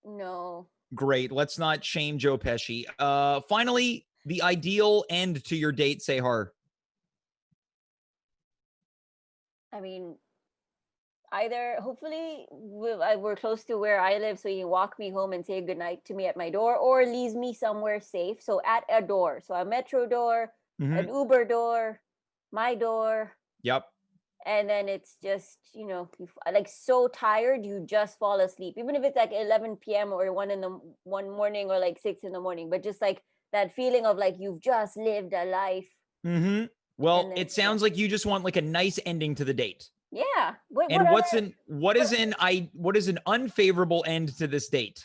S4: No.
S1: Great. Let's not shame Joe Pesci. Finally, the ideal end to your date, Sehar.
S4: I mean, either hopefully we're close to where I live, so he can walk me home and say goodnight to me at my door, or leaves me somewhere safe. So at a door, so a metro door, an Uber door, my door.
S1: Yep.
S4: And then it's just, like so tired, you just fall asleep. Even if it's like 11 p.m. or 1 morning or like 6 in the morning, but just like that feeling of like you've just lived a life.
S1: Mm-hmm. Well, it sounds like you just want like a nice ending to the date.
S4: Yeah.
S1: What is an unfavorable end to this date?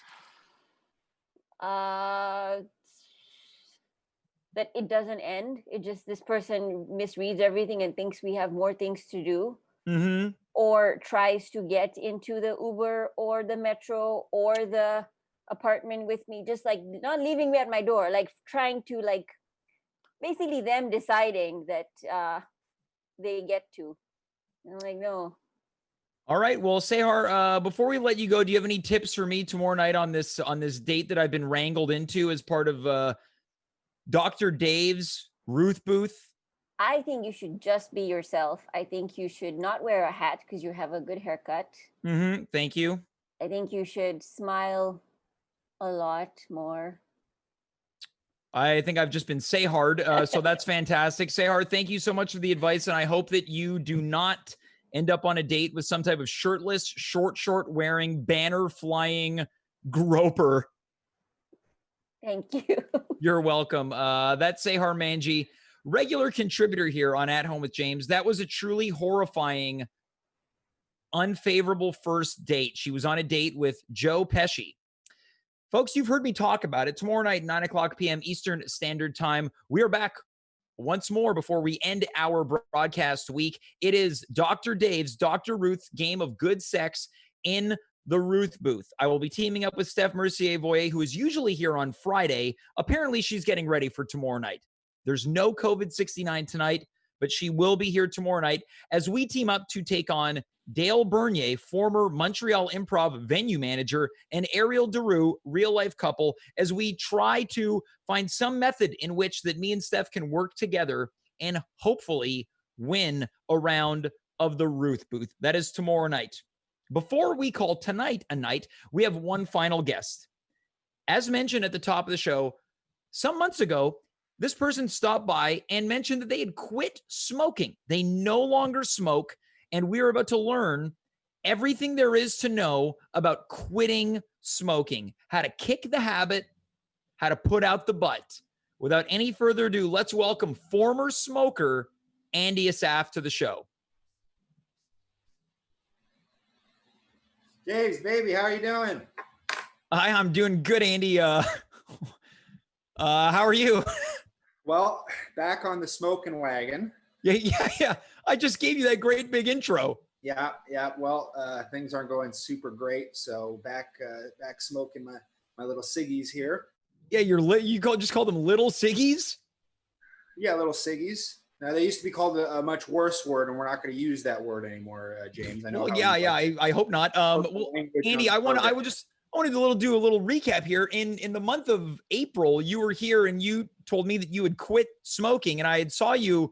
S4: That it doesn't end. It just, this person misreads everything and thinks we have more things to do.
S1: Mm-hmm.
S4: Or tries to get into the Uber or the metro or the apartment with me, just like not leaving me at my door, like trying to like basically them deciding that they get to. I'm like, no.
S1: All right. Well, Sehar, before we let you go, do you have any tips for me tomorrow night on this date that I've been wrangled into as part of Dr. Dave's Ruth booth?
S4: I think you should just be yourself. I think you should not wear a hat because you have a good haircut.
S1: Mm-hmm. Thank you.
S4: I think you should smile a lot more.
S1: I think I've just been Sehard, so that's fantastic. Sehar, thank you so much for the advice, and I hope that you do not end up on a date with some type of shirtless, short wearing, banner flying groper.
S4: Thank you.
S1: You're welcome. That's Sehar Manji, regular contributor here on At Home with James. That was a truly horrifying, unfavorable first date. She was on a date with Joe Pesci. Folks, you've heard me talk about it. Tomorrow night, 9 o'clock p.m. Eastern Standard Time. We are back once more before we end our broadcast week. It is Dr. Dave's Dr. Ruth's Game of Good Sex in the Ruth booth. I will be teaming up with Steph Mercier-Voyer, who is usually here on Friday. Apparently, she's getting ready for tomorrow night. There's no COVID-69 tonight, but she will be here tomorrow night as we team up to take on Dale Bernier, former Montreal Improv venue manager, and Ariel Daru, real-life couple, as we try to find some method in which that me and Steph can work together and hopefully win a round of the Ruth booth. That is tomorrow night. Before we call tonight a night, we have one final guest. As mentioned at the top of the show, some months ago, this person stopped by and mentioned that they had quit smoking. They no longer smoke, and we are about to learn everything there is to know about quitting smoking, how to kick the habit, how to put out the butt. Without any further ado, let's welcome former smoker Andy Assaf to the show.
S5: James, baby, how are you doing?
S1: Hi, I'm doing good, Andy. How are you?
S5: Well, back on the smoking wagon.
S1: Yeah. I just gave you that great big intro.
S5: Yeah. Well, things aren't going super great, so back smoking my little ciggies here.
S1: Yeah, just call them little ciggies?
S5: Yeah, little ciggies. Now, they used to be called a much worse word, and we're not going to use that word anymore, James. I know.
S1: Well, I hope not. Well, Andy, I wanted to do a little recap here. In the month of April, you were here and you told me that you had quit smoking, and I had saw you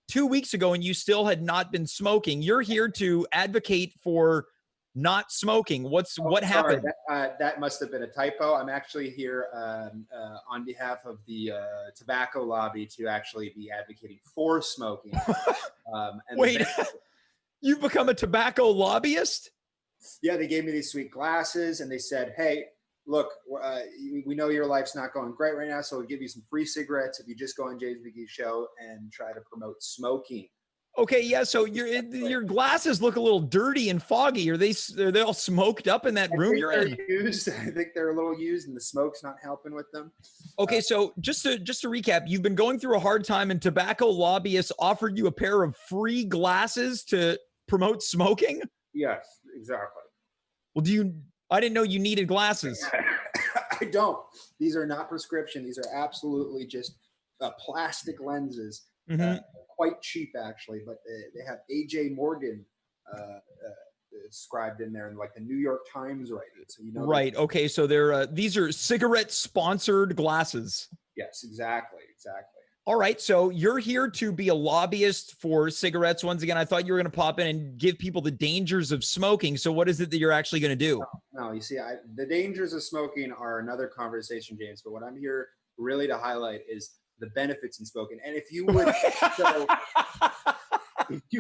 S1: 2 weeks ago and you still had not been smoking. You're here to advocate for not smoking. What happened?
S5: That must have been a typo. I'm actually here on behalf of the tobacco lobby to actually be advocating for smoking.
S1: Wait, you've become a tobacco lobbyist?
S5: Yeah, they gave me these sweet glasses and they said, hey, look, we know your life's not going great right now, so we'll give you some free cigarettes if you just go on James McGee's show and try to promote smoking.
S1: Okay, yeah. So your glasses look a little dirty and foggy. Are they all smoked up in that room you're in?
S5: Used. I think they're a little used, and the smoke's not helping with them.
S1: Okay, so just to recap, you've been going through a hard time, and tobacco lobbyists offered you a pair of free glasses to promote smoking?
S5: Yes, exactly.
S1: Well, I didn't know you needed glasses.
S5: I don't. These are not prescription. These are absolutely just plastic lenses. Quite cheap, actually, but they have A.J. Morgan described in there, and like the New York Times writing. So
S1: Right. Okay. So these are cigarette sponsored glasses.
S5: Yes, exactly.
S1: All right. So you're here to be a lobbyist for cigarettes. Once again, I thought you were going to pop in and give people the dangers of smoking. So what is it that you're actually going to do?
S5: No, you see, the dangers of smoking are another conversation, James. But what I'm here really to highlight is the benefits in smoking. And if you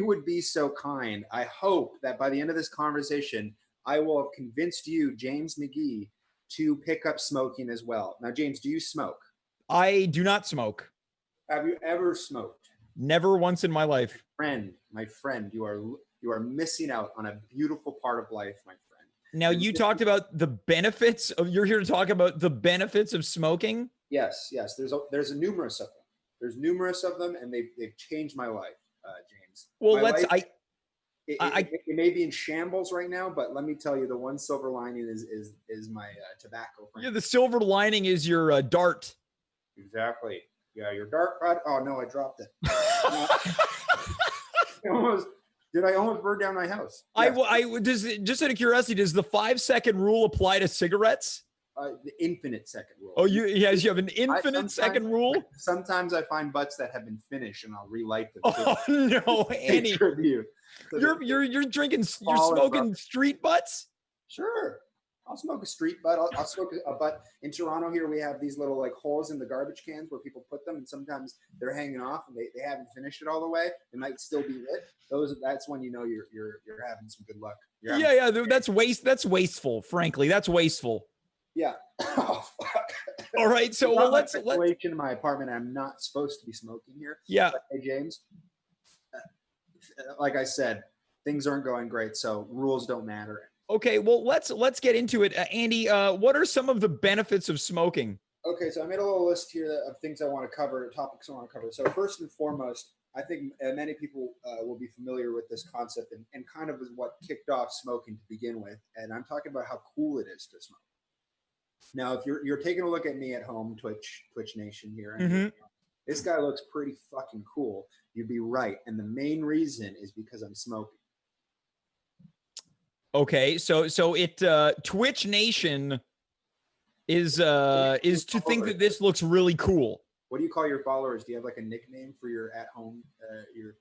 S5: would be so kind, I hope that by the end of this conversation, I will have convinced you, James McGee, to pick up smoking as well. Now, James, do you smoke?
S1: I do not smoke.
S5: Have you ever smoked?
S1: Never once in my life.
S5: My friend, you are missing out on a beautiful part of life, my friend.
S1: Now, you talked about the benefits of. You're here to talk about the benefits of smoking.
S5: Yes. There's numerous of them. There's numerous of them, and they've changed my life, James.
S1: Well,
S5: It may be in shambles right now, but let me tell you, the one silver lining is my tobacco.
S1: Yeah, the silver lining is your dart.
S5: Exactly. Yeah, your dart. Oh no, I dropped it. Did I almost burn down my house? Yes.
S1: Just out of curiosity, does the 5-second rule apply to cigarettes?
S5: The infinite second rule.
S1: Oh, you have an infinite second rule?
S5: Sometimes I find butts that have been finished and I'll relight them.
S1: Oh no, Andy. You're smoking street butts?
S5: Sure. I'll smoke a street butt. I'll smoke a butt. In Toronto here, we have these little like holes in the garbage cans where people put them, and sometimes they're hanging off and they haven't finished it all the way. It might still be lit. That's when you know you're having some good luck.
S1: Yeah. That's wasteful. Frankly, that's wasteful.
S5: Yeah. Oh, fuck.
S1: All right. So let's
S5: in my apartment. I'm not supposed to be smoking here.
S1: Yeah.
S5: But, hey, James. Like I said, things aren't going great, so rules don't matter.
S1: Okay, well, let's get into it. Andy, what are some of the benefits of smoking?
S5: Okay, so I made a little list here of things I want to cover, topics I want to cover. So first and foremost, I think many people will be familiar with this concept and kind of is what kicked off smoking to begin with. And I'm talking about how cool it is to smoke. Now, if you're taking a look at me at home, Twitch Nation here, and this guy looks pretty fucking cool, you'd be right. And the main reason is because I'm smoking.
S1: Okay, so Twitch Nation is to think that this looks really cool.
S5: What do you call your followers? Do you have like a nickname for your at home your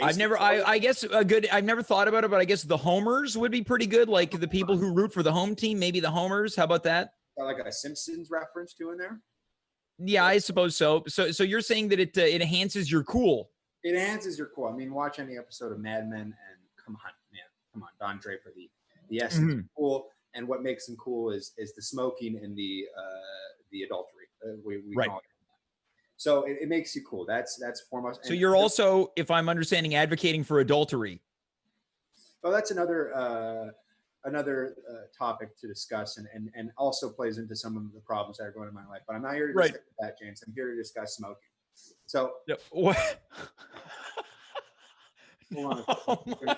S1: I guess I've never thought about it, but I guess the homers would be pretty good. Like the people who root for the home team, maybe the homers. How about that?
S5: Got like a Simpsons reference to in there?
S1: Yeah, I suppose so. So you're saying that it enhances your cool.
S5: It enhances your cool. I mean, watch any episode of Mad Men and come on, Don Draper, the essence of cool, and what makes him cool is the smoking and the adultery. We
S1: right.
S5: Call it. So it makes you cool. That's foremost.
S1: So you're also, if I'm understanding, advocating for adultery.
S5: Well, that's another topic to discuss, and also plays into some of the problems that are going on in my life. But I'm not here to discuss that, James. I'm here to discuss smoking. So
S1: what?
S5: Hold on.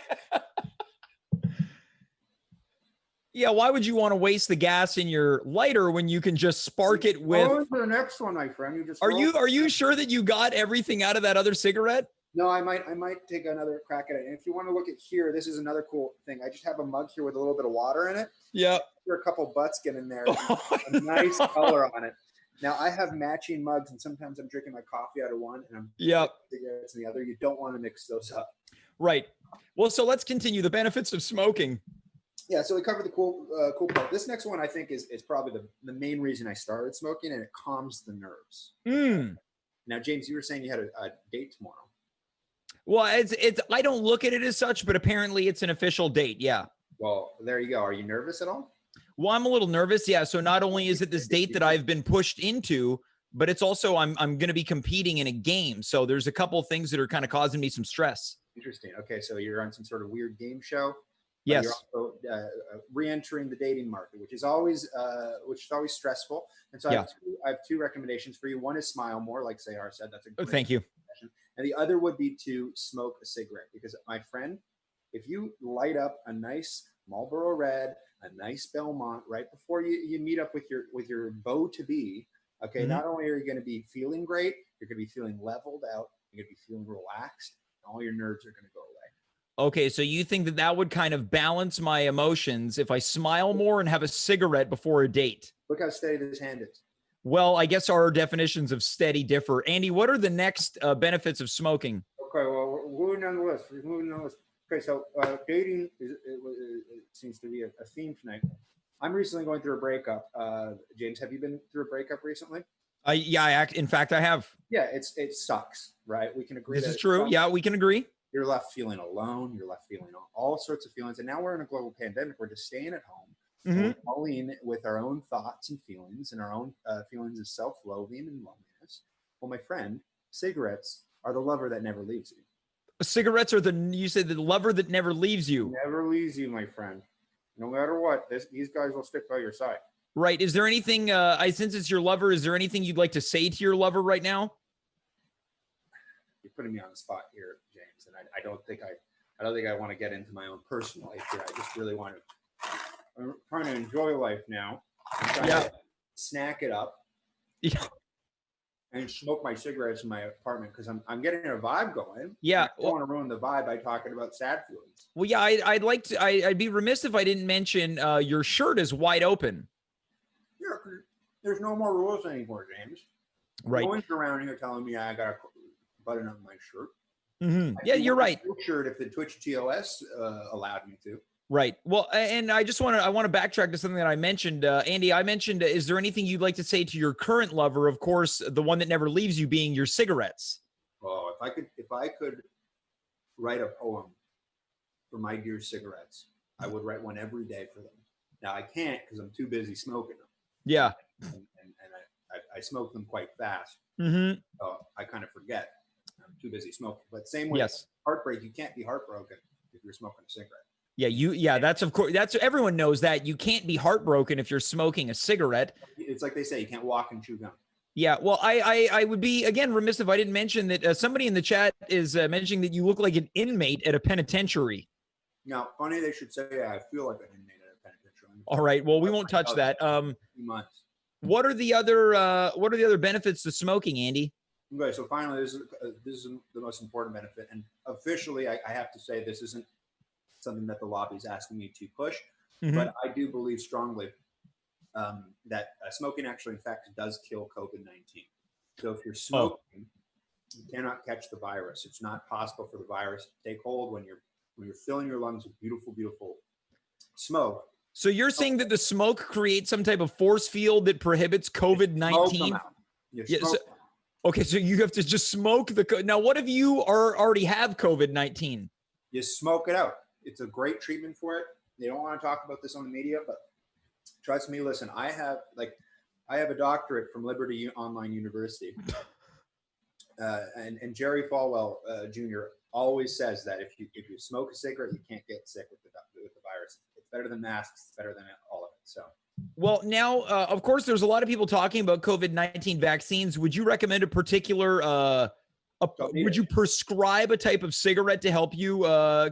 S1: Yeah, why would you want to waste the gas in your lighter when you can just spark it with?
S5: Oh, the next one, my friend. You just
S1: are you sure that you got everything out of that other cigarette?
S5: No, I might take another crack at it. And if you want to look at here, this is another cool thing. I just have a mug here with a little bit of water in it.
S1: Yeah.
S5: There are a couple butts get in there. A nice color on it. Now I have matching mugs, and sometimes I'm drinking my coffee out of one, and I'm cigarettes in the other. You don't want to mix those up.
S1: Right. Well, so let's continue the benefits of smoking.
S5: Yeah, so we covered the cool part. This next one I think is probably the main reason I started smoking, and it calms the nerves. Now, James, you were saying you had a date tomorrow.
S1: Well, it's I don't look at it as such, but apparently it's an official date. Yeah.
S5: Well, there you go. Are you nervous at all?
S1: Well, I'm a little nervous. Yeah. So not only is it this date that I've been pushed into, but it's also I'm going to be competing in a game. So there's a couple of things that are kind of causing me some stress.
S5: Interesting. Okay, so you're on some sort of weird game show.
S1: Yes.
S5: You're also re-entering the dating market, which is always stressful. And so I have two recommendations for you. One is smile more, like Sehar said. That's a great
S1: thank you.
S5: And the other would be to smoke a cigarette, because my friend, if you light up a nice Marlboro Red, a nice Belmont right before you meet up with your beau to be, okay, not only are you going to be feeling great, you're going to be feeling leveled out, you're going to be feeling relaxed, and all your nerves are going to go away.
S1: Okay, so you think that would kind of balance my emotions if I smile more and have a cigarette before a date?
S5: Look how steady this hand is.
S1: Well, I guess our definitions of steady differ. Andy, what are the next benefits of smoking?
S5: Okay, well, we're moving on the list. Okay, so dating it seems to be a theme tonight. I'm recently going through a breakup. James, have you been through a breakup recently?
S1: In fact, I have.
S5: Yeah, it sucks, right? We can agree.
S1: This is true. Yeah, we can agree.
S5: You're left feeling alone. You're left feeling all sorts of feelings. And now we're in a global pandemic. We're just staying at home. We're all in with our own thoughts and feelings and our own feelings of self-loathing and loneliness. Well, my friend, cigarettes are the lover that never leaves you.
S1: Cigarettes are you said the lover that never leaves you.
S5: Never leaves you, my friend. No matter what, these guys will stick by your side.
S1: Right. Is there anything, since it's your lover, is there anything you'd like to say to your lover right now?
S5: You're putting me on the spot here, James, and I don't think I want to get into my own personal life here. I just really want to. I'm trying to enjoy life now. I'm trying to snack it up.
S1: Yeah.
S5: And smoke my cigarettes in my apartment because I'm getting a vibe going.
S1: Yeah.
S5: I don't want to ruin the vibe by talking about sad feelings.
S1: Well, yeah, I'd like to. I'd be remiss if I didn't mention your shirt is wide open.
S5: Yeah, there's no more rules anymore, James.
S1: Right.
S5: No one's around here telling me I got to button up my shirt.
S1: Yeah, you're right.
S5: Shirt if the Twitch TOS allowed me to.
S1: Right. Well, and I want to backtrack to something that I mentioned. Andy, I mentioned, is there anything you'd like to say to your current lover? Of course, the one that never leaves you being your cigarettes.
S5: Oh, if I could write a poem for my dear cigarettes, I would write one every day for them. Now I can't because I'm too busy smoking them.
S1: Yeah.
S5: And I smoke them quite fast. So I kind of forget. I'm too busy smoking. But same way, heartbreak, you can't be heartbroken if you're smoking a cigarette. Yeah,
S1: that's everyone knows that. You can't be heartbroken if you're smoking a cigarette.
S5: It's like they say, you can't walk and chew gum.
S1: Yeah, well, I would be, again, remiss if I didn't mention that somebody in the chat is mentioning that you look like an inmate at a penitentiary.
S5: Now, funny they should say I feel like an inmate at a penitentiary.
S1: All right, well, we won't touch that. What are the other benefits to smoking, Andy?
S5: Okay, so finally, this is the most important benefit, and officially, I have to say this isn't something that the lobby is asking me to push, but I do believe strongly that smoking actually, in fact, does kill COVID-19. So if you're smoking, you cannot catch the virus. It's not possible for the virus to take hold when you're filling your lungs with beautiful, beautiful smoke.
S1: So you're saying that the smoke creates some type of force field that prohibits COVID-19? Okay, so you have to just smoke now. What if you already have COVID-19?
S5: You smoke it out. It's a great treatment for it. They don't want to talk about this on the media, but trust me, listen, I have a doctorate from Liberty Online University. And Jerry Falwell Jr. always says that if you smoke a cigarette, you can't get sick with the virus. It's better than masks. It's better than all of it. So.
S1: Well, now, of course, there's a lot of people talking about COVID-19 vaccines. Would you recommend a particular would you prescribe a type of cigarette to help you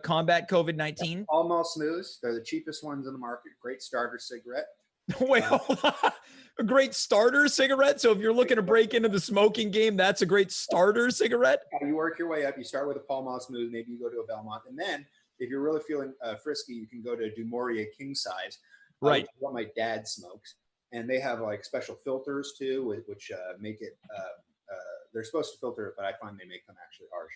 S1: combat COVID-19?
S5: Pall Mall Smooths. They're the cheapest ones in the market. Great starter cigarette.
S1: Well, a great starter cigarette. So if you're looking to break into the smoking game, that's a great starter cigarette.
S5: You work your way up. You start with a Pall Mall Smooth. Maybe you go to a Belmont. And then if you're really feeling frisky, you can go to Du Maurier King Size.
S1: Right.
S5: What my dad smokes. And they have like special filters too, which make it they're supposed to filter it, but I find they make them actually harsh.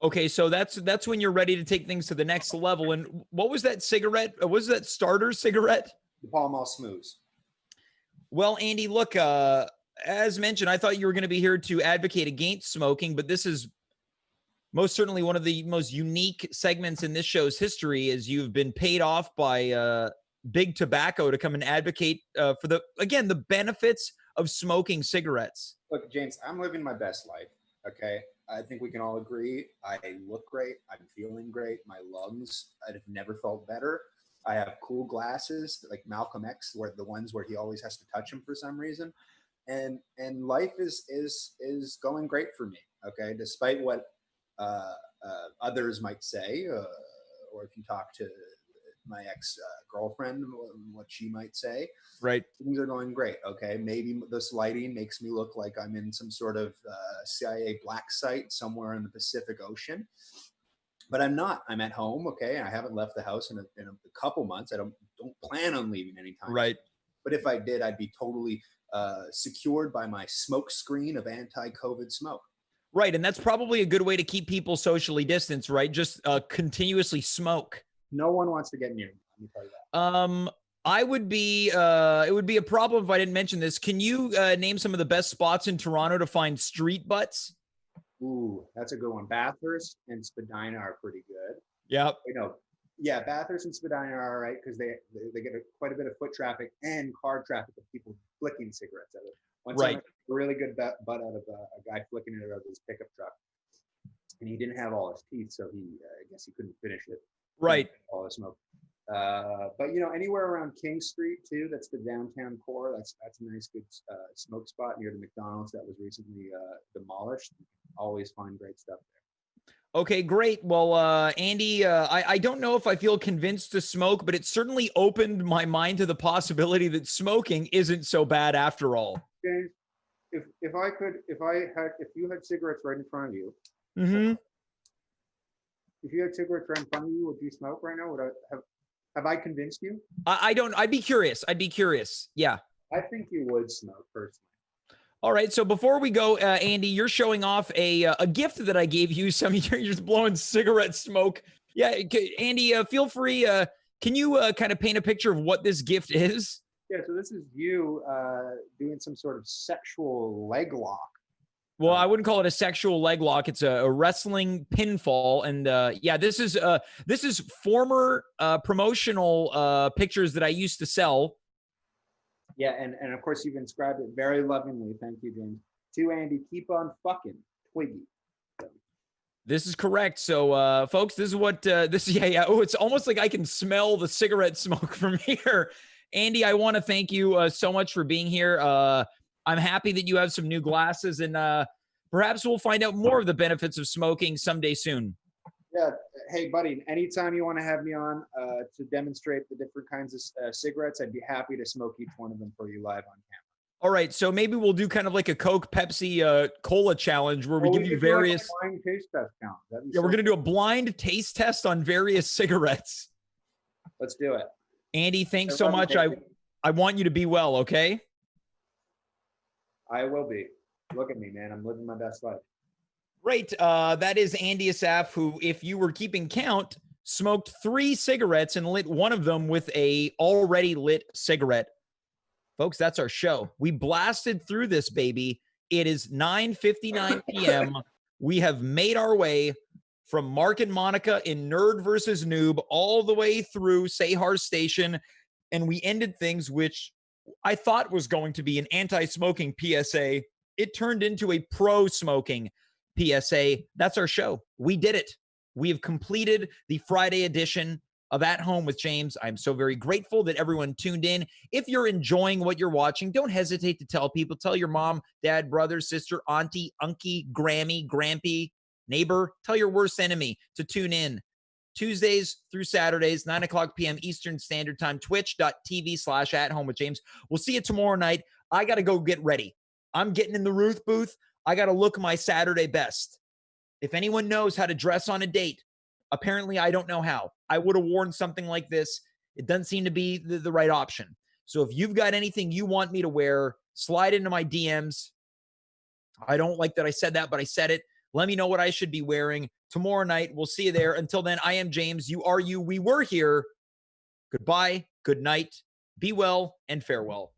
S1: Okay, so that's when you're ready to take things to the next level. And what was that cigarette? What was that starter cigarette?
S5: The Pall Mall Smooths.
S1: Well, Andy, look, as mentioned, I thought you were going to be here to advocate against smoking, but this is most certainly one of the most unique segments in this show's history, as you've been paid off by Big Tobacco to come and advocate for the benefits of smoking cigarettes?
S5: Look, James, I'm living my best life. Okay. I think we can all agree. I look great. I'm feeling great. My lungs, I've never felt better. I have cool glasses like Malcolm X, where the ones where he always has to touch them for some reason. And life is going great for me. Okay. Despite what others might say, or if you talk to my ex-girlfriend, what she might say.
S1: Right.
S5: Things are going great. Okay. Maybe this lighting makes me look like I'm in some sort of CIA black site somewhere in the Pacific Ocean, but I'm not. I'm at home. Okay. I haven't left the house in a couple months. I don't plan on leaving anytime.
S1: Right.
S5: But if I did, I'd be totally secured by my smoke screen of anti-COVID smoke.
S1: Right. And that's probably a good way to keep people socially distanced, right? Just continuously smoke.
S5: No one wants to get near me. Let me tell you that.
S1: I would be, it would be a problem if I didn't mention this. Can you name some of the best spots in Toronto to find street butts?
S5: Ooh, that's a good one. Bathurst and Spadina are pretty good.
S1: Yep.
S5: You know, yeah, Bathurst and Spadina are all right because they get quite a bit of foot traffic and car traffic of people flicking cigarettes at it. One time, a really good butt out of a guy flicking it out of his pickup truck, and he didn't have all his teeth, so I guess he couldn't finish it.
S1: Right.
S5: All the smoke. But you know, anywhere around King Street too, that's the downtown core. That's a nice good smoke spot near the McDonald's that was recently demolished. Always find great stuff there.
S1: Okay, great. Well, Andy, I don't know if I feel convinced to smoke, but it certainly opened my mind to the possibility that smoking isn't so bad after all.
S5: James, if you had cigarettes right in front of you,
S1: mm-hmm.
S5: If you had cigarettes right in front of you, would you smoke right now? Would I have I convinced you?
S1: I don't. I'd be curious. Yeah.
S5: I think you would smoke personally.
S1: All right. So before we go, Andy, you're showing off a gift that I gave you. You're just blowing cigarette smoke. Yeah, Andy, feel free. Can you kind of paint a picture of what this gift is?
S5: Yeah. So this is you doing some sort of sexual leg lock.
S1: Well, I wouldn't call it a sexual leg lock. It's a wrestling pinfall. And yeah, this is former promotional pictures that I used to sell.
S5: Yeah, and of course you've inscribed it very lovingly. Thank you, James. To Andy, keep on fucking Twiggy. So.
S1: This is correct. So, folks, this is what this. Yeah. Oh, it's almost like I can smell the cigarette smoke from here. Andy, I want to thank you so much for being here. I'm happy that you have some new glasses, and perhaps we'll find out more of the benefits of smoking someday soon.
S5: Yeah. Hey, buddy, anytime you want to have me on to demonstrate the different kinds of cigarettes, I'd be happy to smoke each one of them for you live on camera.
S1: All right. So maybe we'll do kind of like a Coke, Pepsi, Cola challenge where we give you various.
S5: Like blind taste test count.
S1: Yeah, we're going to do a blind taste test on various cigarettes.
S5: Let's do it.
S1: Andy, thanks so much. I want you to be well, okay?
S5: I will be. Look at me, man. I'm living my best life.
S1: Great. That is Andy Assaf, who, if you were keeping count, smoked 3 cigarettes and lit one of them with a already lit cigarette. Folks, that's our show. We blasted through this, baby. It is 9:59 p.m. We have made our way from Marc and Monika in Nerd versus Noob all the way through Sehar Station, and we ended things which I thought was going to be an anti-smoking PSA. It turned into a pro-smoking PSA. That's our show. We did it. We have completed the Friday edition of At Home with James. I'm so very grateful that everyone tuned in. If you're enjoying what you're watching, don't hesitate to tell people. Tell your mom, dad, brother, sister, auntie, unkie, Grammy, Grampy, neighbor. Tell your worst enemy to tune in. Tuesdays through Saturdays, 9 o'clock p.m. Eastern Standard Time, twitch.tv/athomewithjames. We'll see you tomorrow night. I got to go get ready. I'm getting in the Ruth booth. I got to look my Saturday best. If anyone knows how to dress on a date, apparently I don't know how. I would have worn something like this. It doesn't seem to be the right option. So if you've got anything you want me to wear, slide into my DMs. I don't like that I said that, but I said it. Let me know what I should be wearing tomorrow night. We'll see you there. Until then, I am James. You are you. We were here. Goodbye. Good night. Be well and farewell.